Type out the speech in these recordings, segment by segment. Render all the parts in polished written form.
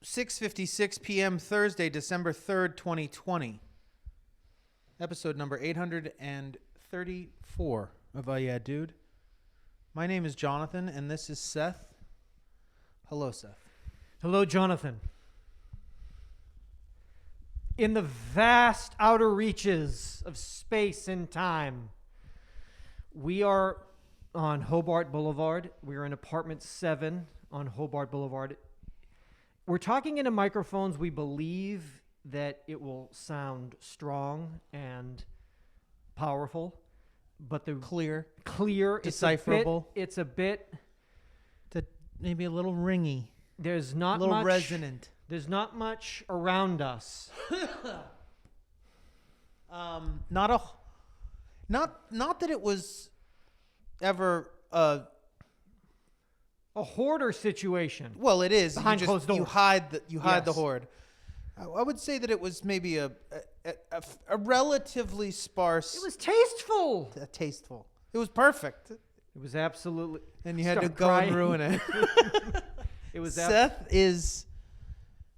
6:56 p.m. Thursday, December 3rd, 2020. Episode number 834 of Yeah Dude. My name is Jonathan, and this is Seth. Hello, Seth. Hello, Jonathan. In the vast outer reaches of space and time, we are on Hobart Boulevard. We are in apartment 7 on Hobart Boulevard. We're talking into microphones. We believe that it will sound strong and powerful, but the Clear, decipherable. It's a bit maybe a little ringy. There's not a little much resonant. There's not much around us. Not that it was ever a hoarder situation. Well, it is. Behind closed doors. You hide the Yes. hoard. I would say that it was maybe a relatively sparse. It was tasteful. Tasteful. It was perfect. It was absolutely. And you had to Start go crying. and ruin it. It was. Seth is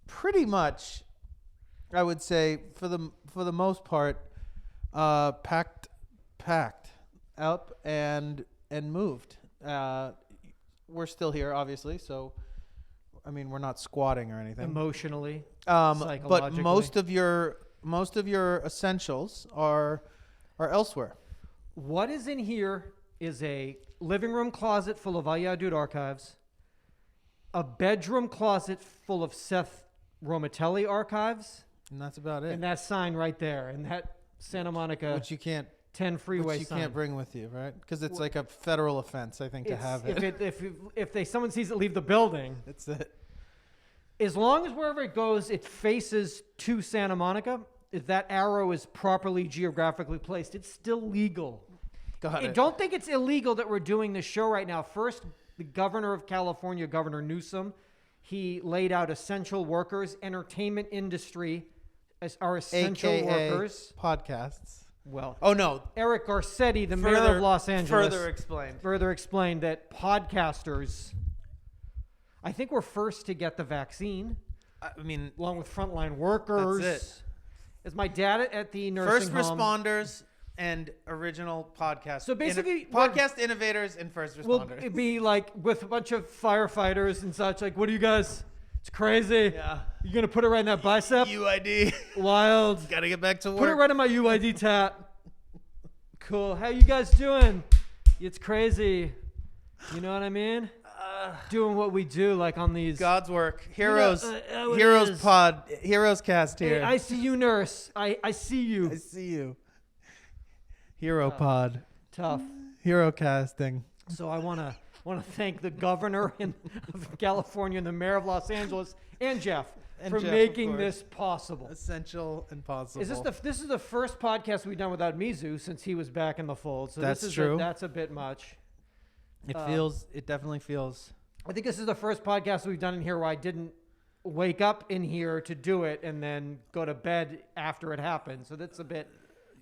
pretty much, I would say, for the most part, packed up and moved. We're still here, obviously, so I mean we're not squatting or anything. Emotionally, but psychologically. most of your essentials are elsewhere. What is in here is a living room closet full of UhhYeahDude archives, a bedroom closet full of Seth Romatelli archives, And that's about it. and that sign right there, and that Santa Monica Which you can't 10 freeway Which you sign. can't bring with you, right? Because it's like a federal offense, I think, to have it. If someone sees it leave the building, That's it. as long as wherever it goes, it faces to Santa Monica, if that arrow is properly geographically placed, it's still legal. Got I it. don't think it's illegal that we're doing this show right now. First, the governor of California, Governor Newsom, he laid out essential workers, entertainment industry as our essential AKA workers. podcasts. Well, Oh, no. Eric Garcetti, the mayor of Los Angeles, Further explained. explained that podcasters, I think, were first to get the vaccine, I mean, along with frontline workers. That's it. As my dad at the nursing first home. responders and original podcast. So basically, podcast innovators and first Will responders. it be like with a bunch of firefighters and such? Like, what do you guys? It's crazy. Yeah. You gonna put it right in that bicep? UID. Wild. Gotta get back to work. Put it right in my UID tat. Cool. How you guys doing? It's crazy. You know what I mean? Doing what we do, like on these. God's work. Heroes. it Heroes is. pod. Heroes cast here. Hey, I see you, nurse. I see you. I see you. Hero pod. Tough. Hero casting. So I want to thank the governor of California and the mayor of Los Angeles and Jeff for Jeff, of making course. this possible. Essential and possible. This is the first podcast we've done without Mizu since he was back in the fold. So That's this is true. That's a bit much. It definitely feels. I think this is the first podcast we've done in here where I didn't wake up in here to do it and then go to bed after it happened. So that's a bit.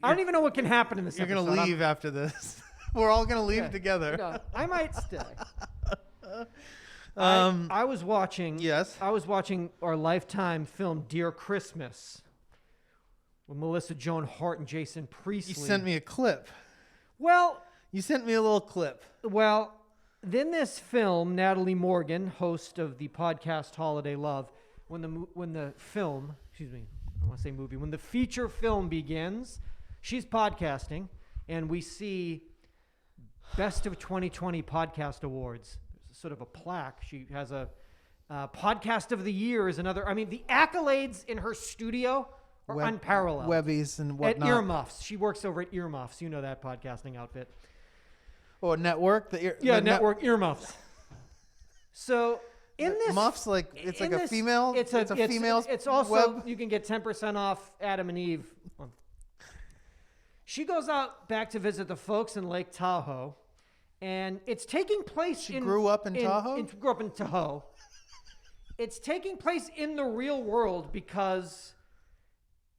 I don't even know what can happen in this You're episode. going to leave after this. We're all going to leave together. No, I might stay. I was watching. Yes. I was watching our Lifetime film Dear Christmas with Melissa Joan Hart and Jason Priestley. You sent me a clip. Well, You sent me a little clip. then this film, Natalie Morgan, host of the podcast Holiday Love, when the film, excuse me, I want to say movie, when the feature film begins, she's podcasting, and we see Best of 2020 Podcast Awards. There's sort of a plaque. She has a Podcast of the Year is another. I mean, the accolades in her studio are unparalleled. Webbies and whatnot. At Earmuffs. She works over at Earmuffs. You know that podcasting outfit. Oh, network? Network Earmuffs. So in this Muffs, like it's like a female. It's a female. It's also web. you can get 10% off Adam and Eve. She goes out back to visit the folks in Lake Tahoe, and it's taking place. She grew up in Tahoe. Grew up in Tahoe. It's taking place in the real world because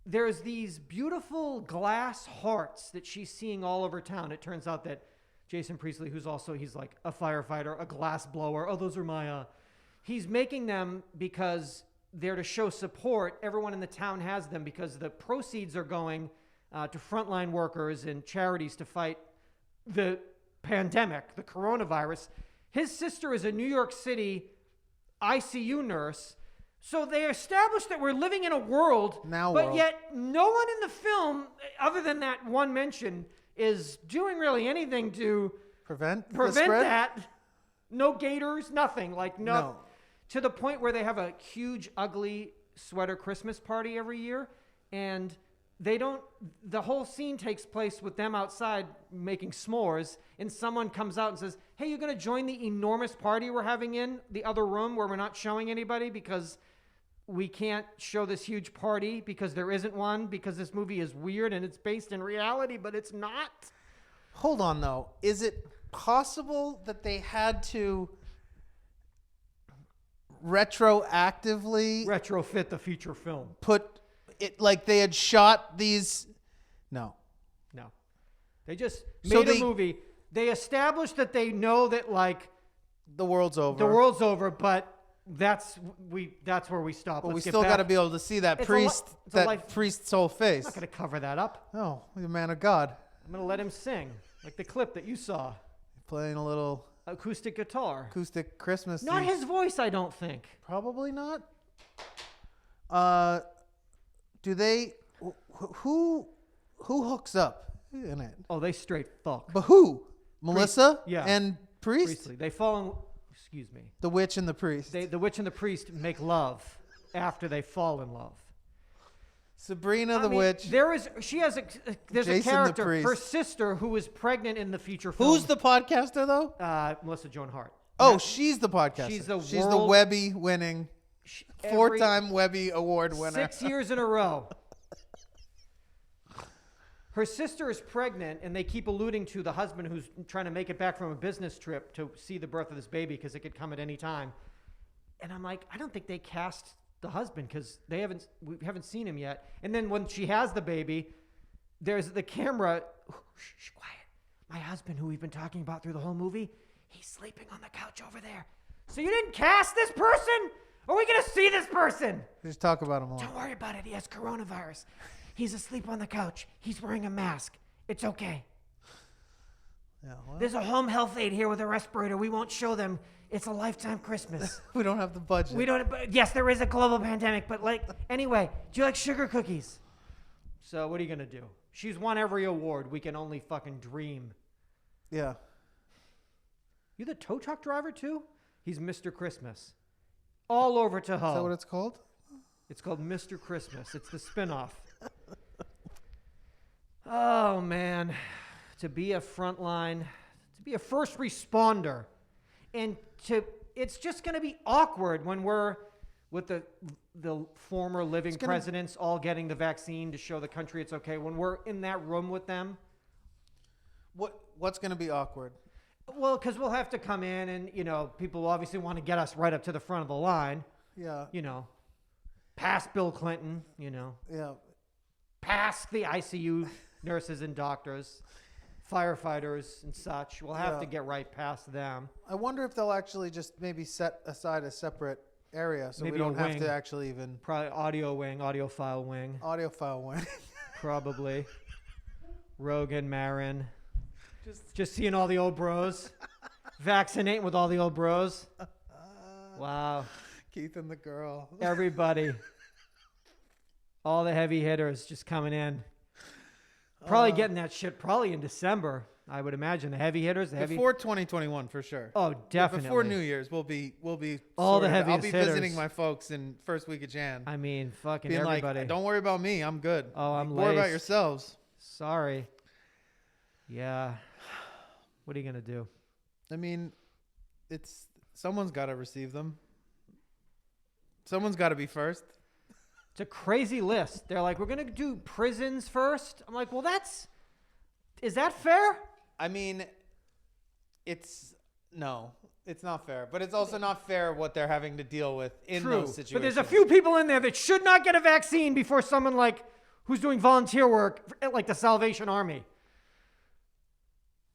there's these beautiful glass hearts that she's seeing all over town. It turns out that Jason Priestley, he's like a firefighter, a glass blower. Oh, those are my, he's making them because they're to show support. Everyone in the town has them because the proceeds are going to frontline workers and charities to fight the pandemic, the coronavirus. His sister is a New York City ICU nurse. So they established that we're living in a world, yet no one in the film, other than that one mention, is doing really anything to prevent that. No gators, nothing. No. To the point where they have a huge, ugly sweater Christmas party every year, and the whole scene takes place with them outside making s'mores, and someone comes out and says, hey, you're going to join the enormous party we're having in the other room where we're not showing anybody because we can't show this huge party because there isn't one, because this movie is weird and it's based in reality, but it's not. Hold on, though. Is it possible that they had to retroactively retrofit the feature film? Put it like they had shot these? No. They just made a movie. They established that they know that the world's over. But that's where we stop. But we still got to be able to see that priest's whole face. I'm not going to cover that up. No, the man of God. I'm going to let him sing, like the clip that you saw. Playing a little acoustic guitar. Acoustic Christmas. Not his voice, I don't think. Probably not. Do they? Who hooks up in it? Oh, they straight fuck. But who? Melissa? Yeah. And Priest? Priestley. They fall in. Excuse me. The witch and the priest. The witch and the priest make love after they fall in love. Sabrina the witch. There's a character, her sister, who was pregnant in the feature film. Who's the podcaster though? Melissa Joan Hart. Oh, she's the podcaster. She's the Webby winning, 4-time Webby Award winner. 6 years in a row. Her sister is pregnant, and they keep alluding to the husband who's trying to make it back from a business trip to see the birth of this baby because it could come at any time. And I'm like, I don't think they cast the husband because we haven't seen him yet. And then when she has the baby, there's the camera. Shh, quiet. My husband, who we've been talking about through the whole movie, he's sleeping on the couch over there. So you didn't cast this person? Are we going to see this person? Just talk about him a lot. Don't worry about it. He has coronavirus. He's asleep on the couch. He's wearing a mask. It's okay. Yeah, well, there's a home health aide here with a respirator. We won't show them. It's a lifetime Christmas. We don't have the budget. Yes, there is a global pandemic, but anyway, do you like sugar cookies? So what are you going to do? She's won every award. We can only fucking dream. Yeah. You the tow truck driver too? He's Mr. Christmas. All over Tahoe. Is that what it's called? It's called Mr. Christmas. It's the spinoff. Oh, man. To be a frontline, to be a first responder, and it's just going to be awkward when we're with the former living presidents all getting the vaccine to show the country it's okay. When we're in that room with them. What's going to be awkward? Well, because we'll have to come in and, people will obviously want to get us right up to the front of the line. Yeah. Past Bill Clinton, Yeah. Past the ICU nurses and doctors, firefighters and such. We'll have to get right past them. I wonder if they'll actually just maybe set aside a separate area so maybe we don't have to actually even... Probably audiophile wing. Audiophile wing. Probably. Rogan, Marin. Just seeing all the old bros. Vaccinating with all the old bros. Wow. Keith and the girl. Everybody. All the heavy hitters just coming in. Probably getting that shit probably in December, I would imagine. The heavy hitters. Before 2021, for sure. Oh, definitely. Before New Year's, we'll be all the heaviest I'll be hitters. visiting my folks in first week of Jan. I mean, fucking being everybody. Like, don't worry about me. I'm good. Oh, I'm Worry about laced. yourselves. Sorry. Yeah. What are you going to do? I mean, someone's got to receive them. Someone's got to be first. It's a crazy list. They're like, we're going to do prisons first. I'm like, well, is that fair? I mean, it's not fair. But it's also not fair what they're having to deal with in those situations. But there's a few people in there that should not get a vaccine before someone who's doing volunteer work like the Salvation Army.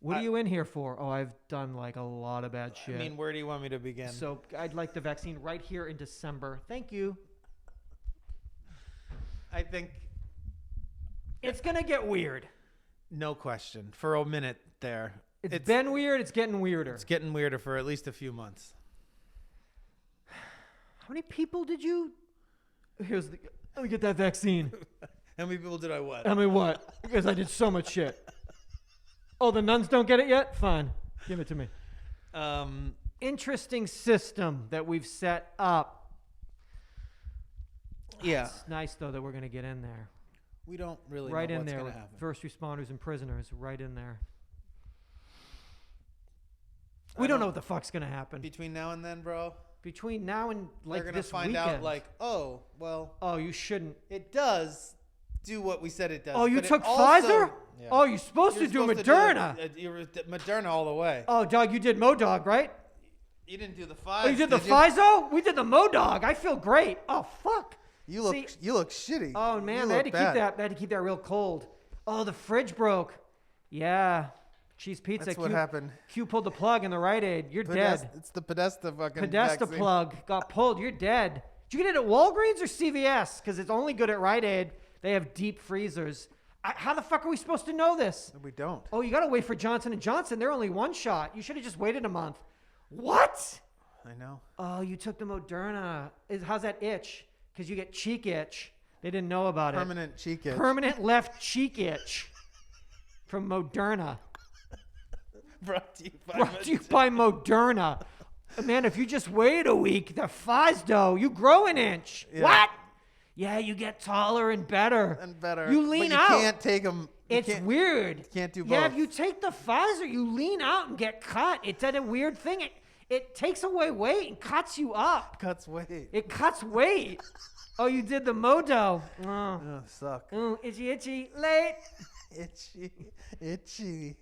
What are you in here for? Oh, I've done a lot of bad shit. I mean, where do you want me to begin? So I'd like the vaccine right here in December. Thank you. I think It's going to get weird. no question. For a minute there. It's been weird. It's getting weirder. It's getting weirder for at least a few months. How many people did you... Let me get that vaccine. How many people did I what? I mean, what? Because I did so much shit. Oh, the nuns don't get it yet? Fine. Give it to me. Interesting system that we've set up. Yeah. It's nice, though, that we're going to get in there. We don't really Right know in what's there going with to happen. first responders and prisoners. Right in there. We don't know what the fuck's going to happen. Between now and then, bro, Between now and like we're going to this find weekend. out like, oh, well, Oh, you shouldn't. it does do what we said it does. Oh, you but it took also- Pfizer? Yeah. Oh, you're supposed You're to do supposed Moderna. you were Moderna all the way. Oh, dog, you did Modog, right? You didn't do the Pfizer. Oh, you did the Pfizer? We did the Modog. I feel great. Oh, fuck. You look See- you look shitty. Oh man, You they had to look bad. keep that real cold. Oh, the fridge broke. Yeah. Cheese pizza. That's what happened. Q pulled the plug in the Rite Aid. You're dead. It's the Podesta fucking Podesta vaccine. plug got pulled. You're dead. Did you get it at Walgreens or CVS? Because it's only good at Rite Aid. They have deep freezers. How the fuck are we supposed to know this? We don't. Oh, you got to wait for Johnson & Johnson. They're only one shot. You should have just waited a month. What? I know. Oh, you took the Moderna. How's that itch? Because you get cheek itch. They didn't know about it. Permanent cheek itch. Permanent left cheek itch from Moderna. Brought to you by Brought to you by Moderna. Man, if you just wait a week, the Pfizer, you grow an inch. Yeah. What? Yeah, you get taller and better. and better. You lean but you out. can't take them. It's weird. Can't do Yeah, both. if you take the Pfizer, you lean out and get cut. It's a weird thing. It takes away weight and cuts you up. Cuts weight. It cuts weight. Oh, you did the Modo. Oh, Oh, suck. itchy, itchy, late. Itchy.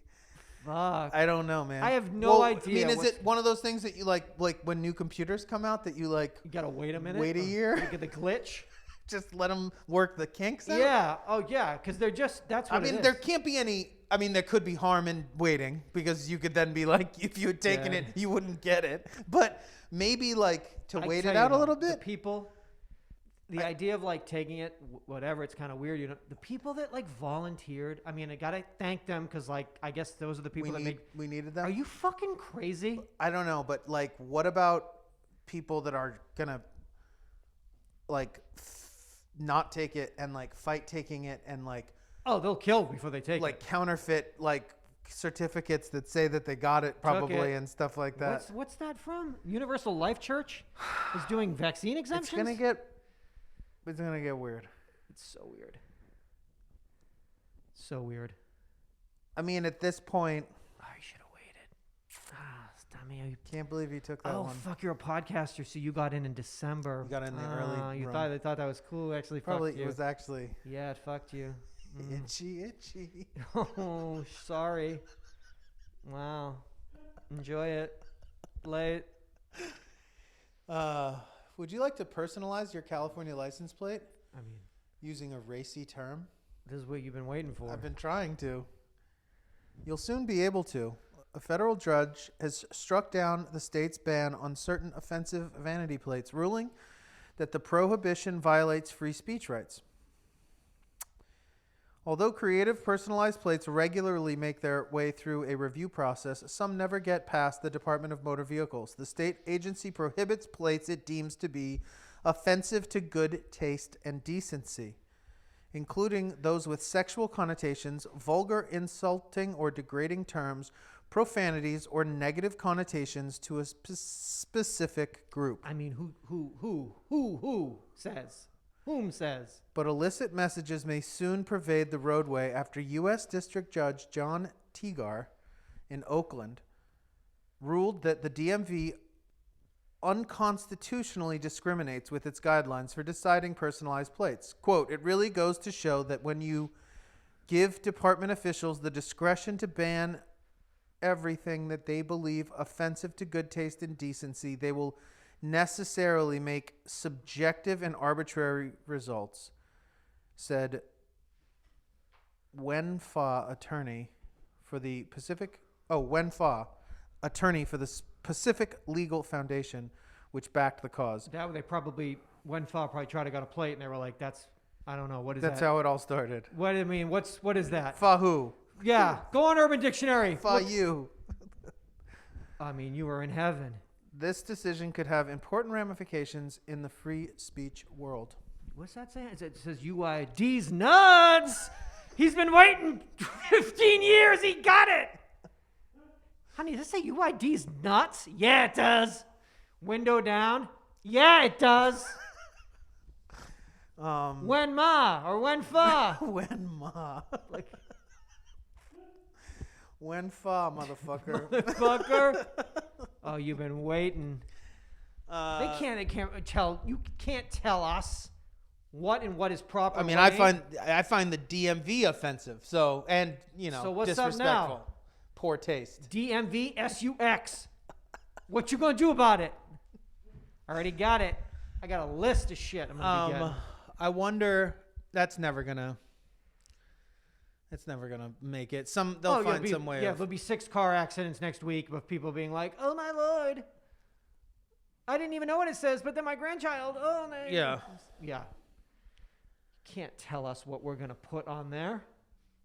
Fuck. I don't know, man. I have no I idea mean, is what's- it one of those things that you like when new computers come out that you like You gotta wait a minute. Wait a year? Look at the glitch. just let them work the kinks out? Yeah. Oh, yeah. Because they're just. That's what I mean, it is. there can't be any. I mean, there could be harm in waiting because you could then be like, if you had taken Yeah. it, you wouldn't get it. But maybe like to I wait tell it you out a though, little The bit. people. The idea of like taking it, whatever, it's kind of weird. You know, the people that like volunteered. I mean, I gotta thank them because like I guess those are the people that make. We needed them. Are you fucking crazy? I don't know, but like, what about people that are gonna like not take it and like fight taking it and like Oh, they'll kill before they take it. counterfeit like certificates that say that they got it probably it. and stuff like that. What's that from? Universal Life Church is doing vaccine It's exemptions. It's gonna get weird. It's so weird. So weird. I mean, at this point, Oh, you should have waited. Ah, Stammy. can't believe you took that Oh, one. fuck, you're a podcaster, so you got in December. You got in the early You run. thought they thought that was cool. Actually, Probably fucked it you. was actually Yeah, it fucked you. itchy. Oh, sorry. Wow. Enjoy it. Late. Would you like to personalize your California license plate I mean, using a racy term? this is what you've been waiting for. I've been trying to. You'll soon be able to. A federal judge has struck down the state's ban on certain offensive vanity plates, ruling that the prohibition violates free speech rights. Although creative personalized plates regularly make their way through a review process, some never get past the Department of Motor Vehicles. The state agency prohibits plates it deems to be offensive to good taste and decency, including those with sexual connotations, vulgar, insulting, or degrading terms, profanities, or negative connotations to a specific group. I mean, who says? Whom says? But illicit messages may soon pervade the roadway after U.S. District Judge John Teagar in Oakland ruled that the DMV unconstitutionally discriminates with its guidelines for deciding personalized plates. Quote, it really goes to show that when you give department officials the discretion to ban everything that they believe offensive to good taste and decency, they will necessarily make subjective and arbitrary results, said Wen Fa, attorney for the Pacific Legal Foundation, which backed the cause. That they probably Wenfa probably tried to got a plate and they were like, that's I don't know. What is That's that? how it all started. What I mean, what is that? Fahu. Yeah, go on Urban Dictionary. Fa you. I mean, you are in heaven. This decision could have important ramifications in the free speech world. What's that saying? It says UID's nuts. He's been waiting 15 years. He got it. Honey, does it say UID's nuts? Yeah, it does. Window down? Yeah, it does. When ma or when fa? When ma. Like, when fa, motherfucker. motherfucker. Oh, you've been waiting. They can't tell. You can't tell us what is proper. I mean, writing. I find the DMV offensive. So, and So what's up disrespectful. now? Poor taste. DMV SUX. What you gonna do about it? I already got it. I got a list of shit I'm gonna be getting. I wonder. That's never gonna make it. They'll find some way. Yeah, there'll be 6 car accidents next week of people being like, "Oh my lord, I didn't even know what it says." But then my grandchild. Oh no. Yeah. Yeah. You can't tell us what we're gonna put on there.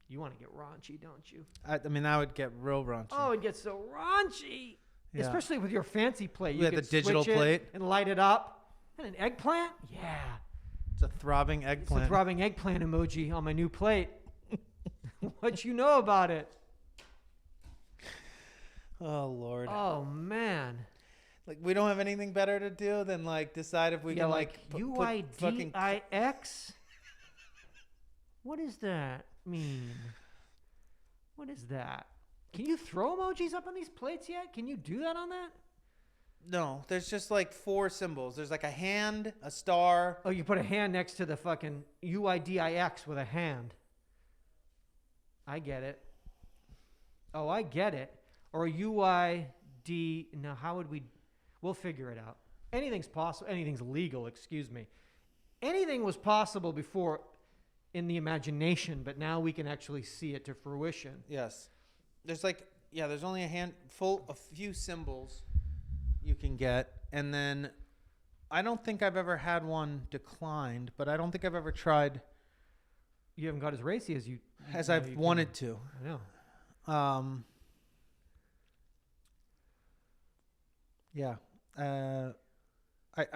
You want to get raunchy, don't you? I mean, that would get real raunchy. Oh, it gets so raunchy. Yeah. Especially with your fancy plate. You Yeah, the digital switch it plate. and light it up. And an eggplant? Yeah. It's a throbbing It's eggplant. a throbbing eggplant emoji on my new plate. What you know about it? Oh Lord. Oh man. Like, we don't have anything better to do than like decide if we Yeah, can like put fucking UIDIX. What does that mean? What is that? Can you throw emojis up on these plates yet? Can you do that on that? No, there's just like 4 symbols. There's like a hand, a star. Oh, you put a hand next to the fucking UIDIX with a hand. I get it. Oh, I get it. Or UID. Now, how would we? We'll figure it out. Anything's possible. Anything's legal. Excuse me. Anything was possible before in the imagination, but now we can actually see it to fruition. Yes. There's there's only a few symbols you can get. And then I don't think I've ever had one declined, but I don't think I've ever tried You haven't got as racy as I've wanted to. I know. Yeah. I'm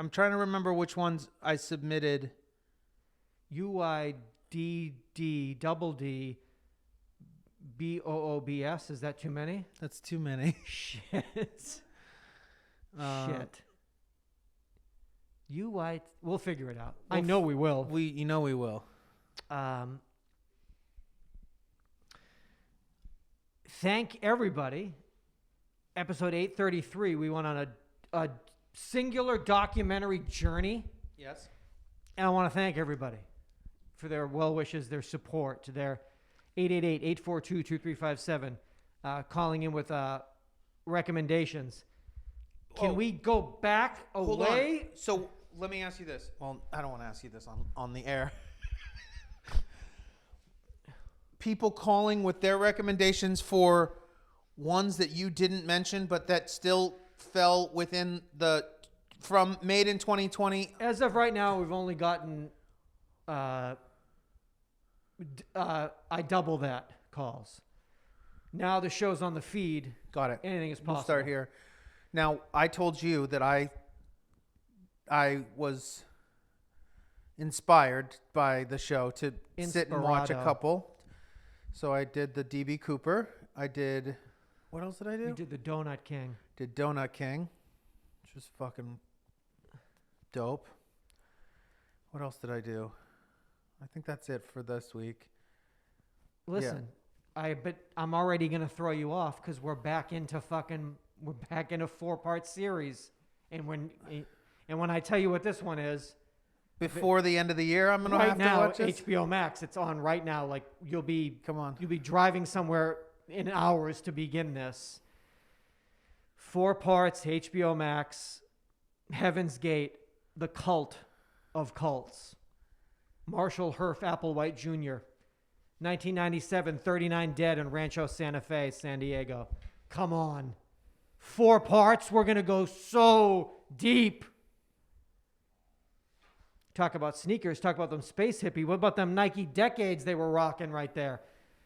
trying to remember which ones I submitted. UIDD double D BOOBS. Is that too many? That's too many. Shit. Shit. We'll figure it out. I know we will. We will. Thank everybody. Episode 833, we went on a singular documentary journey. Yes. And I want to thank everybody for their well wishes, their support, to their 888-842-2357, calling in with recommendations. Can we go back away? Hold on. So let me ask you this. Well, I don't want to ask you this on the air. People calling with their recommendations for ones that you didn't mention, but that still fell within from made in 2020. As of right now, we've only gotten I double that calls. Now the show's on the feed. Got it. Anything is possible. We'll start here. Now, I told you that I was inspired by the show to sit and watch a couple. So I did the DB Cooper. I did... What else did I do? You did the Donut King. Did Donut King, which was fucking dope. What else did I do? I think that's it for this week. Listen, but I'm already gonna throw you off because we're back into a 4-part series, and when I tell you what this one is, before the end of the year, I'm gonna have to watch this. HBO Max. It's on right now. Like you'll be driving somewhere in hours to begin this. 4 parts, HBO Max, Heaven's Gate, the cult of cults. Marshall Herff Applewhite Jr., 1997, 39 dead in Rancho Santa Fe, San Diego. Come on. 4 parts, we're going to go so deep. Talk about sneakers. Talk about them space hippie. What about them Nike Decades they were rocking right there?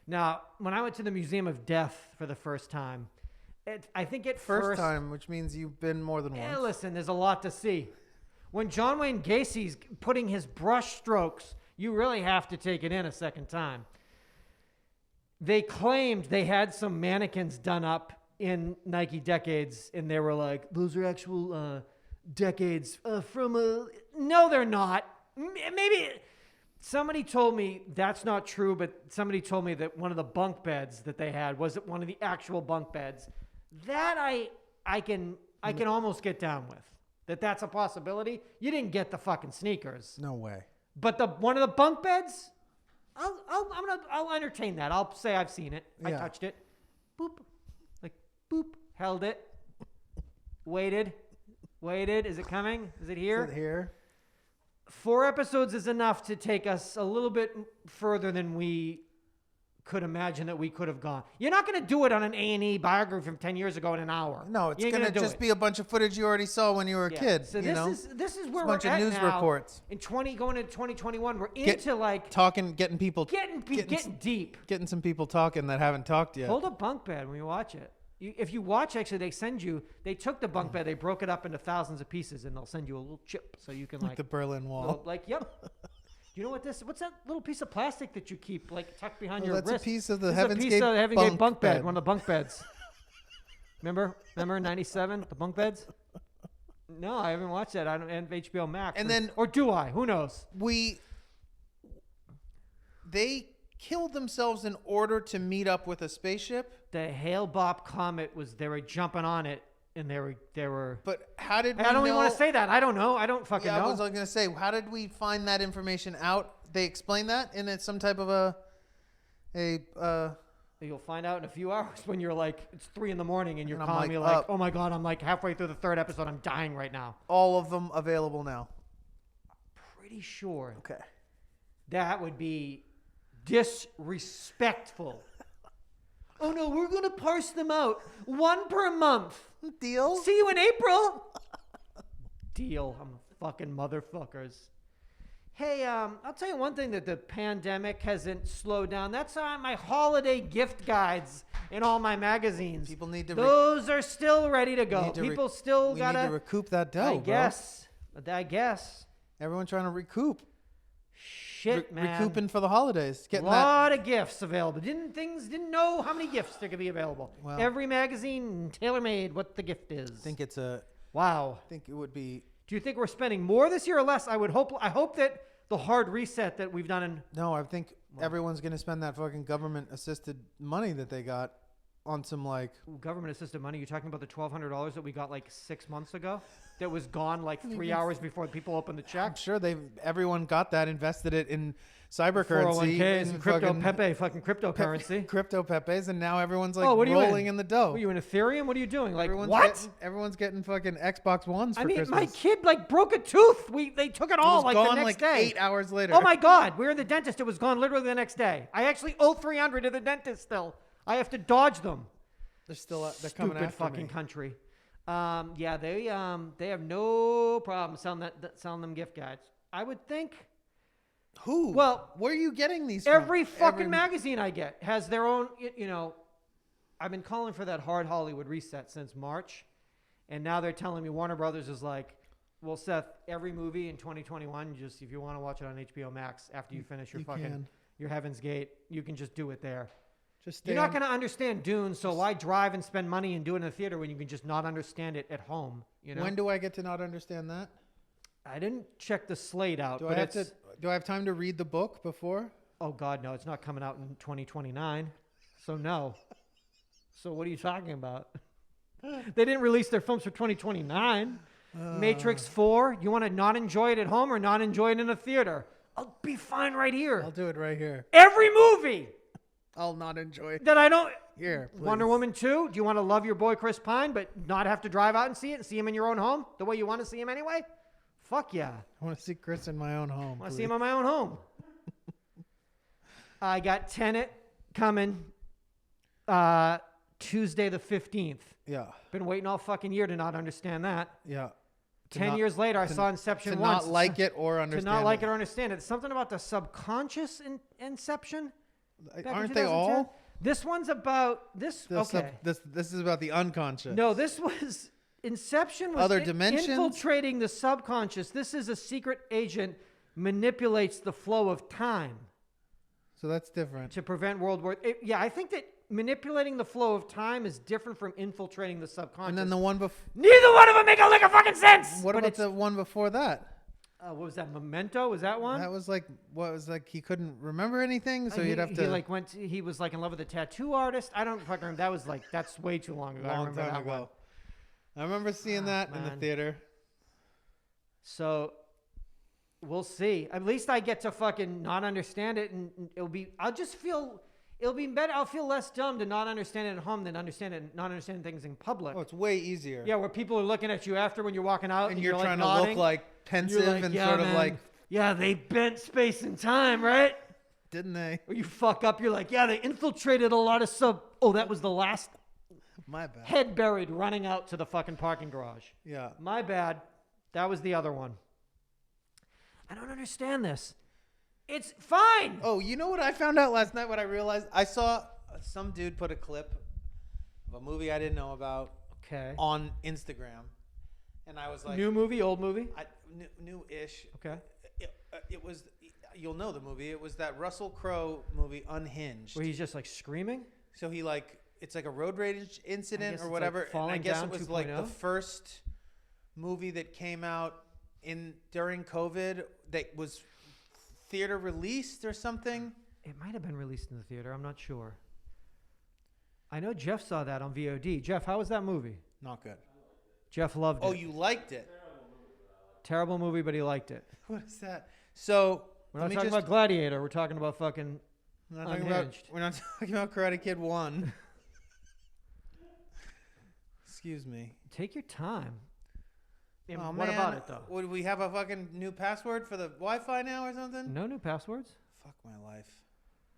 Now, when I went to the Museum of Death for the first time, I think at First time, which means you've been more than once. Listen, there's a lot to see. When John Wayne Gacy's putting his brush strokes, you really have to take it in a second time. They claimed they had some mannequins done up in Nike Decades, and they were like, those are actual Decades from a... No, they're not. Maybe... Somebody told me that's not true, but somebody told me that one of the bunk beds that they had wasn't one of the actual bunk beds. That I can almost get down with. That's a possibility. You didn't get the fucking sneakers. No way. But one of the bunk beds, I'll entertain that. I'll say I've seen it. I touched it. Boop. Like boop. Held it. Waited. Is it coming? Is it here? Is it here? 4 episodes is enough to take us a little bit further than we could imagine that we could have gone. You're not going to do it on an A&E biography from 10 years ago in an hour. No, it's going to just be a bunch of footage you already saw when you were a kid. So this is where a bunch we're of at news now. reports. Going into 2021, we're into like talking, getting people getting deep, getting some people talking that haven't talked yet. Hold a bunk bed when you watch it. If you watch, actually, they took the bunk bed, they broke it up into thousands of pieces, and they'll send you a little chip so you can like the Berlin Wall. Yep. You know what's that little piece of plastic that you keep like tucked behind your wrist? That's a piece of the Heaven's Gate bunk bed, one of the bunk beds. Remember 97, the bunk beds? No, I haven't watched that. I don't have HBO Max. Or do I? Who knows? They killed themselves in order to meet up with a spaceship. The Hale-Bopp comet they were jumping on it, and they were. But how did we I don't know? even want to say that. I don't know. I don't fucking know. I was going to say, how did we find that information out? They explain that in some type of You'll find out in a few hours when you're like, it's 3 a.m. and you're calling me like, oh my God, I'm like halfway through the 3rd episode. I'm dying right now. All of them available now. Pretty sure. Okay. That would be disrespectful. Oh no, we're going to parse them out. 1 per month. Deal? See you in April. Deal. I'm fucking motherfuckers. Hey, I'll tell you one thing that the pandemic hasn't slowed down. That's my holiday gift guides in all my magazines. People need to... Those are still ready to go. People still got to... We need to recoup that dough, I guess. Everyone's trying to recoup. Shit, man. Recouping for the holidays. A lot of gifts available. Didn't know how many gifts there could be available. Well, every magazine tailor-made what the gift is. I think it's a... Wow. I think it would be... Do you think we're spending more this year or less? I hope that the hard reset that we've done in... No, I think everyone's going to spend that fucking government-assisted money that they got on some like... Government-assisted money? You're talking about the $1,200 that we got like 6 months ago? That was gone like 3 hours before people opened the check? I'm sure everyone got that, invested it in cyber currency. 401ks and cryptocurrency. Crypto Pepes, and now everyone's like rolling in the dough. Are you in Ethereum? What are you doing? Like, Everyone's getting fucking Xbox Ones for Christmas. My kid like broke a tooth. They took it all like the next day. 8 hours later. Oh my God. We were in the dentist. It was gone literally the next day. I actually owe $300 to the dentist still. I have to dodge them. They're coming after Stupid fucking me. country. They have no problem selling them gift guides. I would think. Who? Well, where are you getting these every from? fucking magazine I get has their own, I've been calling for that hard Hollywood reset since March, and now they're telling me Warner Brothers is like, well, Seth, every movie in 2021, just if you want to watch it on HBO Max after you finish your Heaven's Gate, you can just do it there. You're not going to understand Dune, so why drive and spend money and do it in a theater when you can just not understand it at home? When do I get to not understand that? I didn't check the slate out. Do I have time to read the book before? Oh, God, no. It's not coming out in 2029. So, no. So, what are you talking about? They didn't release their films for 2029. Matrix 4. You want to not enjoy it at home or not enjoy it in a theater? I'll be fine right here. I'll do it right here. Every movie. I'll not enjoy it. That I don't... Here, please. Wonder Woman 2. Do you want to love your boy Chris Pine but not have to drive out and see it and see him in your own home the way you want to see him anyway? Fuck yeah. I want to see Chris in my own home. I want to see him in my own home. I got Tenet coming Tuesday the 15th. Yeah. Been waiting all fucking year to not understand that. Yeah. 10 years later, I saw Inception to once. not like it or understand. To not like it or understand it. It's something about the subconscious in Inception. Aren't they all? This one's about this. Okay. This is about the unconscious. No, this was Inception was other dimensions infiltrating the subconscious. This is a secret agent manipulates the flow of time. So that's different. To prevent World War. Yeah, I think that manipulating the flow of time is different from infiltrating the subconscious. And then the one before. Neither one of them make a lick of fucking sense. What about the one before that? What was that? Memento? Was that one? That was like he couldn't remember anything, so you'd have to. He was like in love with a tattoo artist. I don't fucking remember. That was like that's way too long ago. Long time ago. I remember seeing that in the theater. So we'll see. At least I get to fucking not understand it, and it'll be better. I'll feel less dumb to not understand it at home than not understanding things in public. Oh, it's way easier. Yeah, where people are looking at you after when you're walking out, and you're like trying nodding. to look like pensive and sort of like. Yeah, they bent space and time, right? Didn't they? Or you fuck up, you're like, yeah, they infiltrated a lot of Oh, that was the last. My bad. Head buried, running out to the fucking parking garage. Yeah. My bad. That was the other one. I don't understand this. It's fine. Oh, you know what I found out last night? What I realized? I saw some dude put a clip of a movie I didn't know about on Instagram. And I was like... New movie, old movie? New-ish. Okay. It was... You'll know the movie. It was that Russell Crowe movie, Unhinged. Where he's just like screaming? So he like... It's like a road rage incident or whatever. Like and I guess it was 2.0? like the first movie that came out during COVID that was theater released or something. It might have been released in the theater. I'm not sure. I know Jeff saw that on VOD. Jeff, how was that movie? Not good. Jeff loved it. Oh, you liked it? Terrible movie, but he liked it. What is that? So we're not talking about Gladiator. We're talking about fucking Unhinged. We're not talking about Karate Kid 1. Excuse me. Take your time. Oh, what about it, though? Would we have a fucking new password for the Wi-Fi now or something? No new passwords. Fuck my life.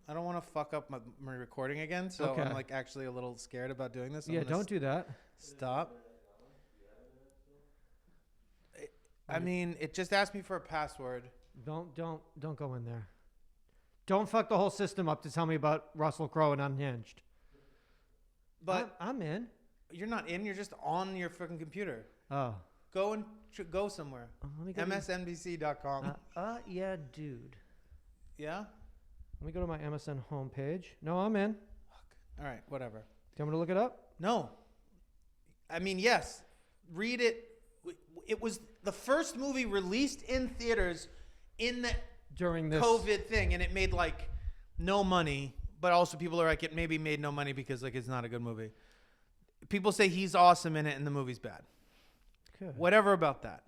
I don't want to fuck up my recording again, so I'm like actually a little scared about doing this. Yeah, don't do that. Stop. I mean, it just asked me for a password. Don't go in there. Don't fuck the whole system up to tell me about Russell Crowe and Unhinged. But I'm in. You're not in. You're just on your fucking computer. Oh. Go somewhere. MSNBC.com. Yeah, dude. Yeah? Let me go to my MSN homepage. No, I'm in. Fuck. All right, whatever. Do you want me to look it up? No. I mean, yes. Read it. It was the first movie released in theaters in the during this COVID thing, and it made like no money. But also, people are like, it maybe made no money because like it's not a good movie. People say he's awesome in it, and the movie's bad. Good. Whatever about that.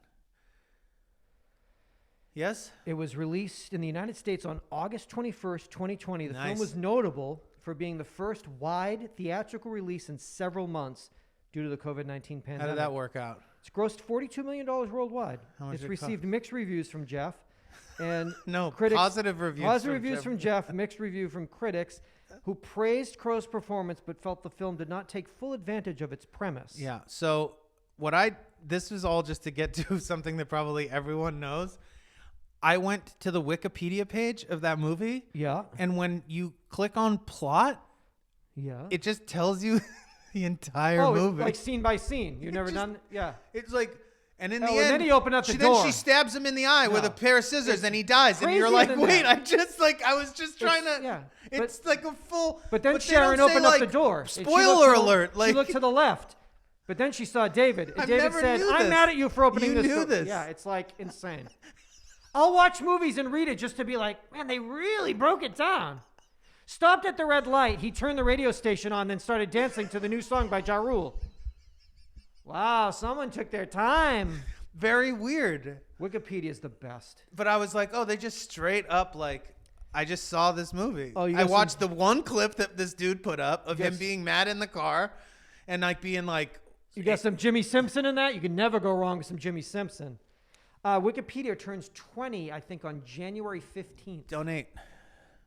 Yes? It was released in the United States on August 21st, 2020. The film was notable for being the first wide theatrical release in several months due to the COVID-19 pandemic. How did that work out? It's grossed $42 million worldwide. How much it's received mixed reviews from Jeff. And critics, positive reviews. Positive reviews from Jeff, mixed review from critics who praised Crowe's performance but felt the film did not take full advantage of its premise. Yeah. So this was all just to get to something that probably everyone knows. I went to the Wikipedia page of that movie. Yeah. And when you click on plot, it just tells you the entire movie. Like scene by scene. You've never done. Yeah. It's like, and in the end, and then he opened up the door. Then she stabs him in the eye with a pair of scissors, and he dies. And you're like, wait, I was just trying to. Yeah. It's like a full. But then Sharon opened up the door. Spoiler alert! She looked to the left. But then she saw David. And David said, I'm mad at you for opening this door. You knew this. Yeah, it's like insane. I'll watch movies and read it just to be like, man, they really broke it down. Stopped at the red light. He turned the radio station on, then started dancing to the new song by Ja Rule. Wow, someone took their time. Very weird. Wikipedia is the best. But I was like, oh, they just straight up like, I just saw this movie. Oh, I watched the one clip that this dude put up of him being mad in the car and like being like. You got some Jimmy Simpson in that? You can never go wrong with some Jimmy Simpson. Wikipedia turns 20, I think, on January 15th. Donate.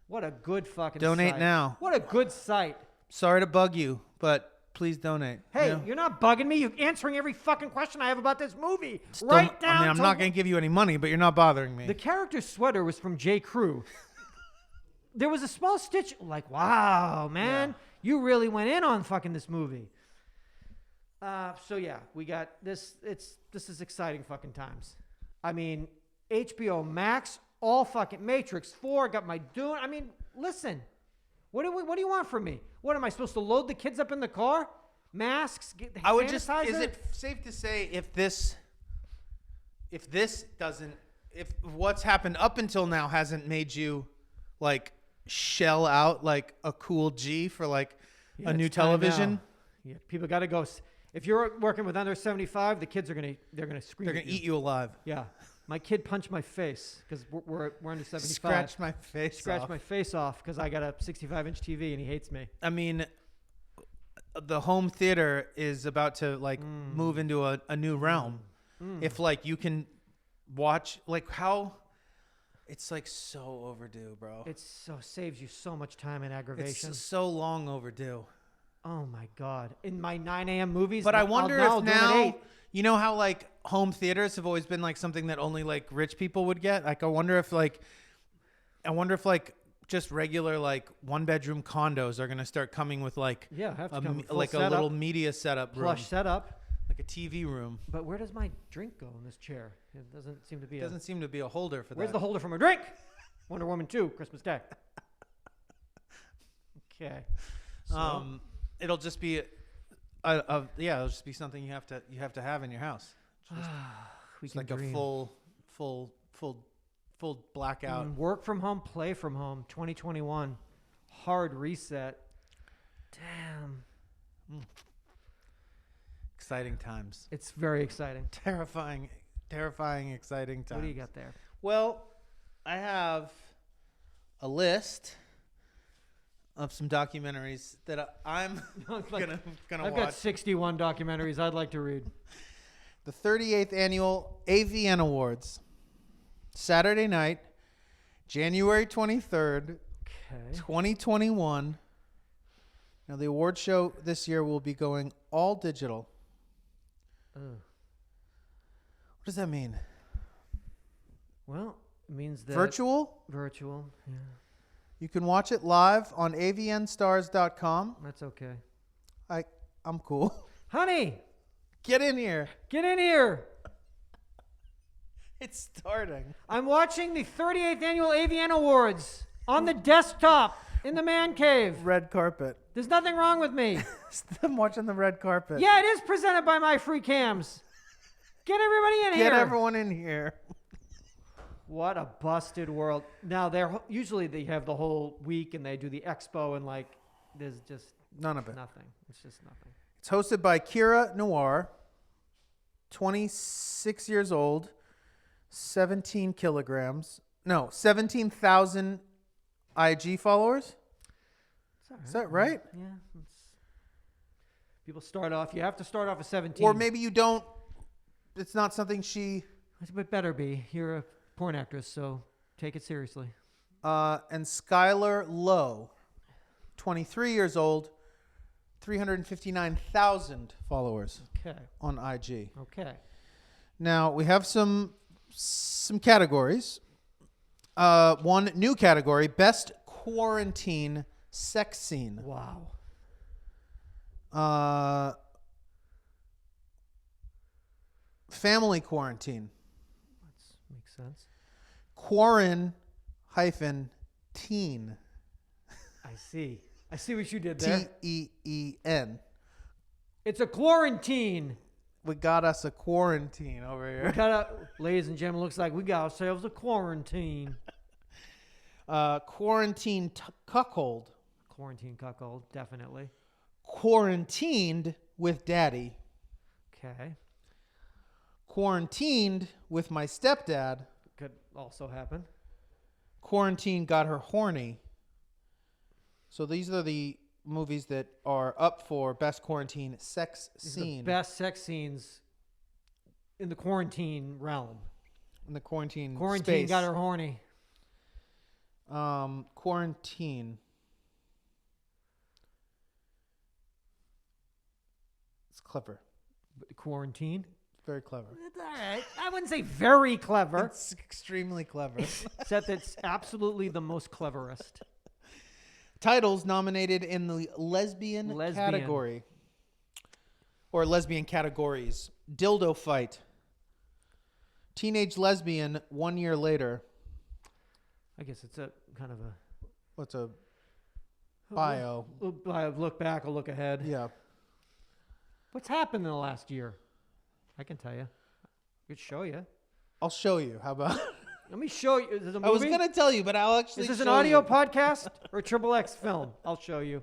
What a good fucking Donate site. now. What a good site. Sorry to bug you, but please donate. Hey, you know? you're not bugging me. You're answering every fucking question I have about this movie. Still, right down I mean, I'm to not going to give you any money, but you're not bothering me. The character's sweater was from J. Crew. There was a small stitch. Like, wow, man. Yeah. You really went in on fucking this movie. So, yeah, we got this. This is exciting fucking times. I mean, HBO Max, all fucking Matrix 4, got my Dune. I mean, listen. What do you want from me? What am I supposed to load the kids up in the car? Masks? I would just. sanitizer? Is it safe to say if what's happened up until now hasn't made you like shell out like a cool G for like a new it's time television? now. Yeah, people got to go. If you're working with under 75, the kids they're gonna scream. They're gonna eat you alive. Yeah, my kid punched my face because we're under 75. Scratch my face. Scratch my face off because I got a 65-inch TV and he hates me. I mean, the home theater is about to like move into a new realm. If like you can watch like how it's like so overdue, bro. It saves you so much time and aggravation. It's so long overdue. Oh my God! In my 9 a.m. movies, But I wonder if do it at now, 8. you know how like home theaters have always been like something that only like rich people would get. Like I wonder if just regular like 1-bedroom condos are gonna start coming with like have to come with full like a setup, little media setup room, plush setup. like a TV room. But where does my drink go in this chair? It doesn't seem to be. Doesn't seem to be a holder for Where's that. the holder for my drink? Wonder Woman 2, Christmas Day. Okay. So, It'll just be it'll just be something you have to have in your house. we It's can like dream. a full blackout. Work from home, play from home. 2021, hard reset. Damn, Exciting times. it's very exciting. Terrifying, exciting times. What do you got there? Well, I have a list of some documentaries that I'm gonna I've watch. got 61 documentaries I'd like to read. The 38th annual Avn Awards, Saturday night, January 23rd, Okay. 2021. Now the award show this year will be going all digital. Ugh. What does that mean? Well, it means that Virtual? Virtual. Yeah, You can watch it live on avnstars.com. that's okay. I'm cool. Honey, Get in here. get in here. It's starting. I'm watching the 38th annual Avn Awards on the desktop in the man cave. Red carpet. There's nothing wrong with me. I'm watching the red carpet. Yeah, it is presented by My Free Cams. Get everybody in here. Get everyone in here. What a busted world. Now, usually they have the whole week and they do the expo and like there's just None of it. nothing. It's just nothing. It's hosted by Kira Noir, 26 years old, 17 kilograms. No, 17,000 IG followers. It's all right. Is that right? Yeah. People start off. You have to start off at 17. Or maybe you don't. It's not something she. It better be. You're a porn actress, so take it seriously. And Skylar Lowe, 23 years old, 359,000 followers Okay. on IG. Okay. Now we have some categories. One new category: best quarantine sex scene. Wow. Family quarantine. That makes sense. Quarren hyphen teen. I see. I see what you did there. TEEN. It's a quarantine. We got us a quarantine over here. Ladies and gentlemen, looks like we got ourselves a quarantine. Quarantine cuckold. Quarantine cuckold, definitely. Quarantined with daddy. Okay. Quarantined with my stepdad. Could also happen. Quarantine got her horny. So these are the movies that are up for best quarantine sex These are scene. the best sex scenes in the quarantine realm. In the quarantine Quarantine space. got her horny. Quarantine. clever. Quarantine. Very clever. It's all right. I wouldn't say very clever. It's extremely clever. Except it's absolutely the most cleverest. Titles nominated in the lesbian category. Or lesbian categories. Dildo Fight. Teenage Lesbian 1 year later. I guess it's a kind of a... What's a bio? I look back, I'll look ahead. Yeah. What's happened in the last year? I can tell you. I could show you. I'll show you. How about... Let me show you. Is this a movie? I was going to tell you, but I'll actually Is this show an audio you. podcast or a XXX film? I'll show you.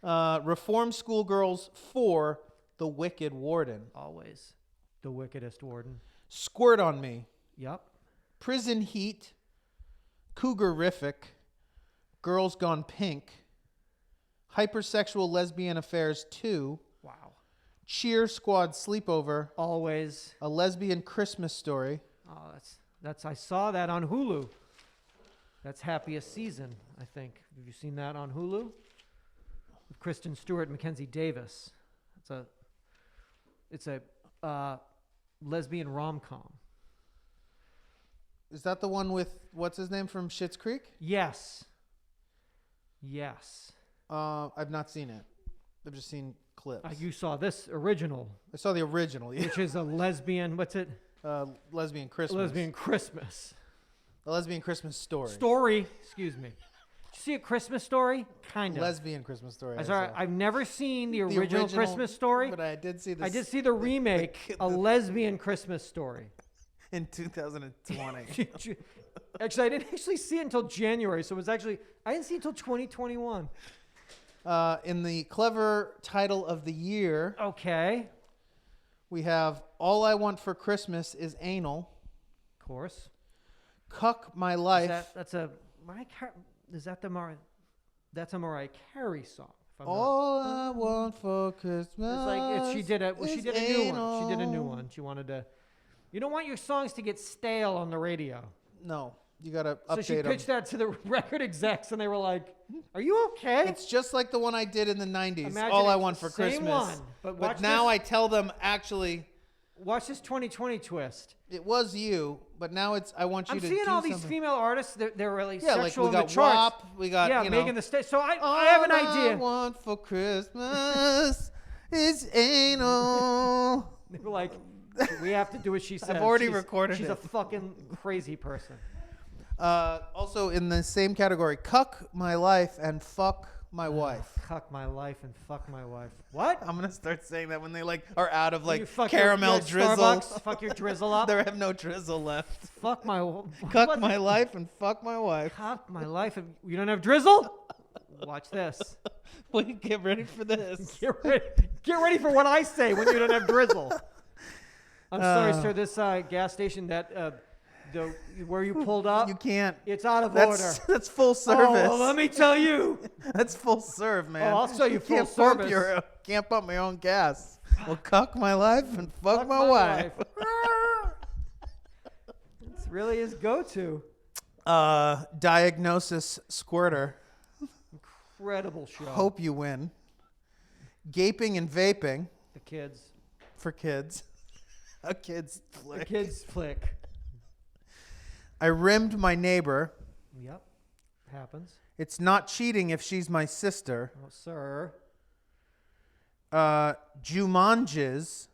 Reform Schoolgirls 4, The Wicked Warden. Always the wickedest warden. Squirt on Me. Yep. Prison Heat. Cougarific. Girls Gone Pink. Hypersexual Lesbian Affairs 2. Wow. Cheer Squad Sleepover. Always. A Lesbian Christmas Story. Oh, that's I saw that on Hulu. That's Happiest Season, I think. Have you seen that on Hulu? With Kristen Stewart and Mackenzie Davis. It's a lesbian rom-com. Is that the one with, what's his name from Schitt's Creek? Yes. I've not seen it. I've just seen clips. You saw this original. I saw the original, yeah. Which is a lesbian, what's it? Lesbian Christmas. Lesbian Christmas. A Lesbian Christmas Story. Excuse me. Did you see A Christmas Story? Kind of. Lesbian Christmas Story. I've never seen the original Christmas Story. But I did see this. I did see the remake, A Lesbian Christmas Story. In 2020. Actually, I didn't actually see it until January, so I didn't see it until 2021. In the clever title of the year, Okay. we have All I Want for Christmas is Anal. Of course. Cuck My Life. That's a Mariah Carey song. If I'm All I want for Christmas. She did a new one. She did a new one. She wanted to. You don't want your songs to get stale on the radio. No, you gotta update them. So she pitched that to the record execs, and they were like, "Are you okay?" It's just like the one I did in the 90s. Imagine All I it's Want the for same Christmas. one, but now I tell them, actually, watch this 2020 twist. it was you, but now it's I want you I'm to seeing do all these something. female artists. They're really Yeah, like sexual we in the got charts. WAP, we got Megan Thee Stallion. So I All have an I idea. want for Christmas is anal. They were like, we have to do what she says. I've already recorded She's it. a fucking crazy person. Also in the same category, Cuck My Life and Fuck My Wife. Cuck my life and fuck my wife. What? I'm gonna start saying that when they are out of You fuck caramel your drizzle. Starbucks, fuck your drizzle up. They have no drizzle left. Fuck my. Cuck my life and fuck my wife. Cuck my life. And you don't have drizzle? Watch this. Wait, get ready for this. Get ready for what I say when you don't have drizzle. I'm sorry, sir. This gas station where you pulled up, You can't. it's out of order. That's full service. Oh, well, let me tell you. That's full serve, man. I'll show you full can't service. Can't pump my own gas. Well, cuck my life and fuck my wife. It's really his go-to. Diagnosis Squirter. Incredible show. Hope you win. Gaping and Vaping The kids. for kids. A kid's flick. The kids flick. I rimmed my neighbor. Yep. Happens. It's not cheating if she's my sister. Oh, sir. Jumanji's.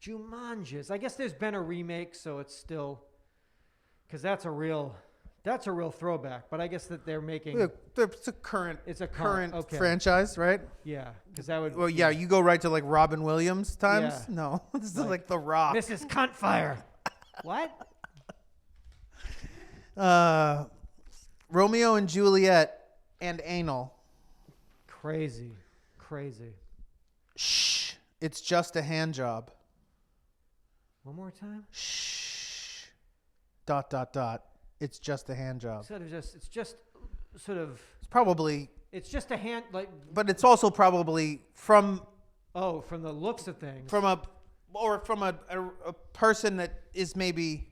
Jumanji's. I guess there's been a remake, so it's still, because that's a real throwback. But I guess that they're making. It's a current. It's a current okay. franchise, right? Yeah, because that would. Well, yeah, you go right to Robin Williams times. Yeah. No, this is like The Rock. Mrs. Cuntfire. What? Romeo and Juliet and Anal. Crazy. Shh, it's just a hand job. One more time. Shh. ... It's just a hand job. It's just sort of. It's probably. It's just a hand But it's also probably from. Oh, from the looks of things. From a person that is maybe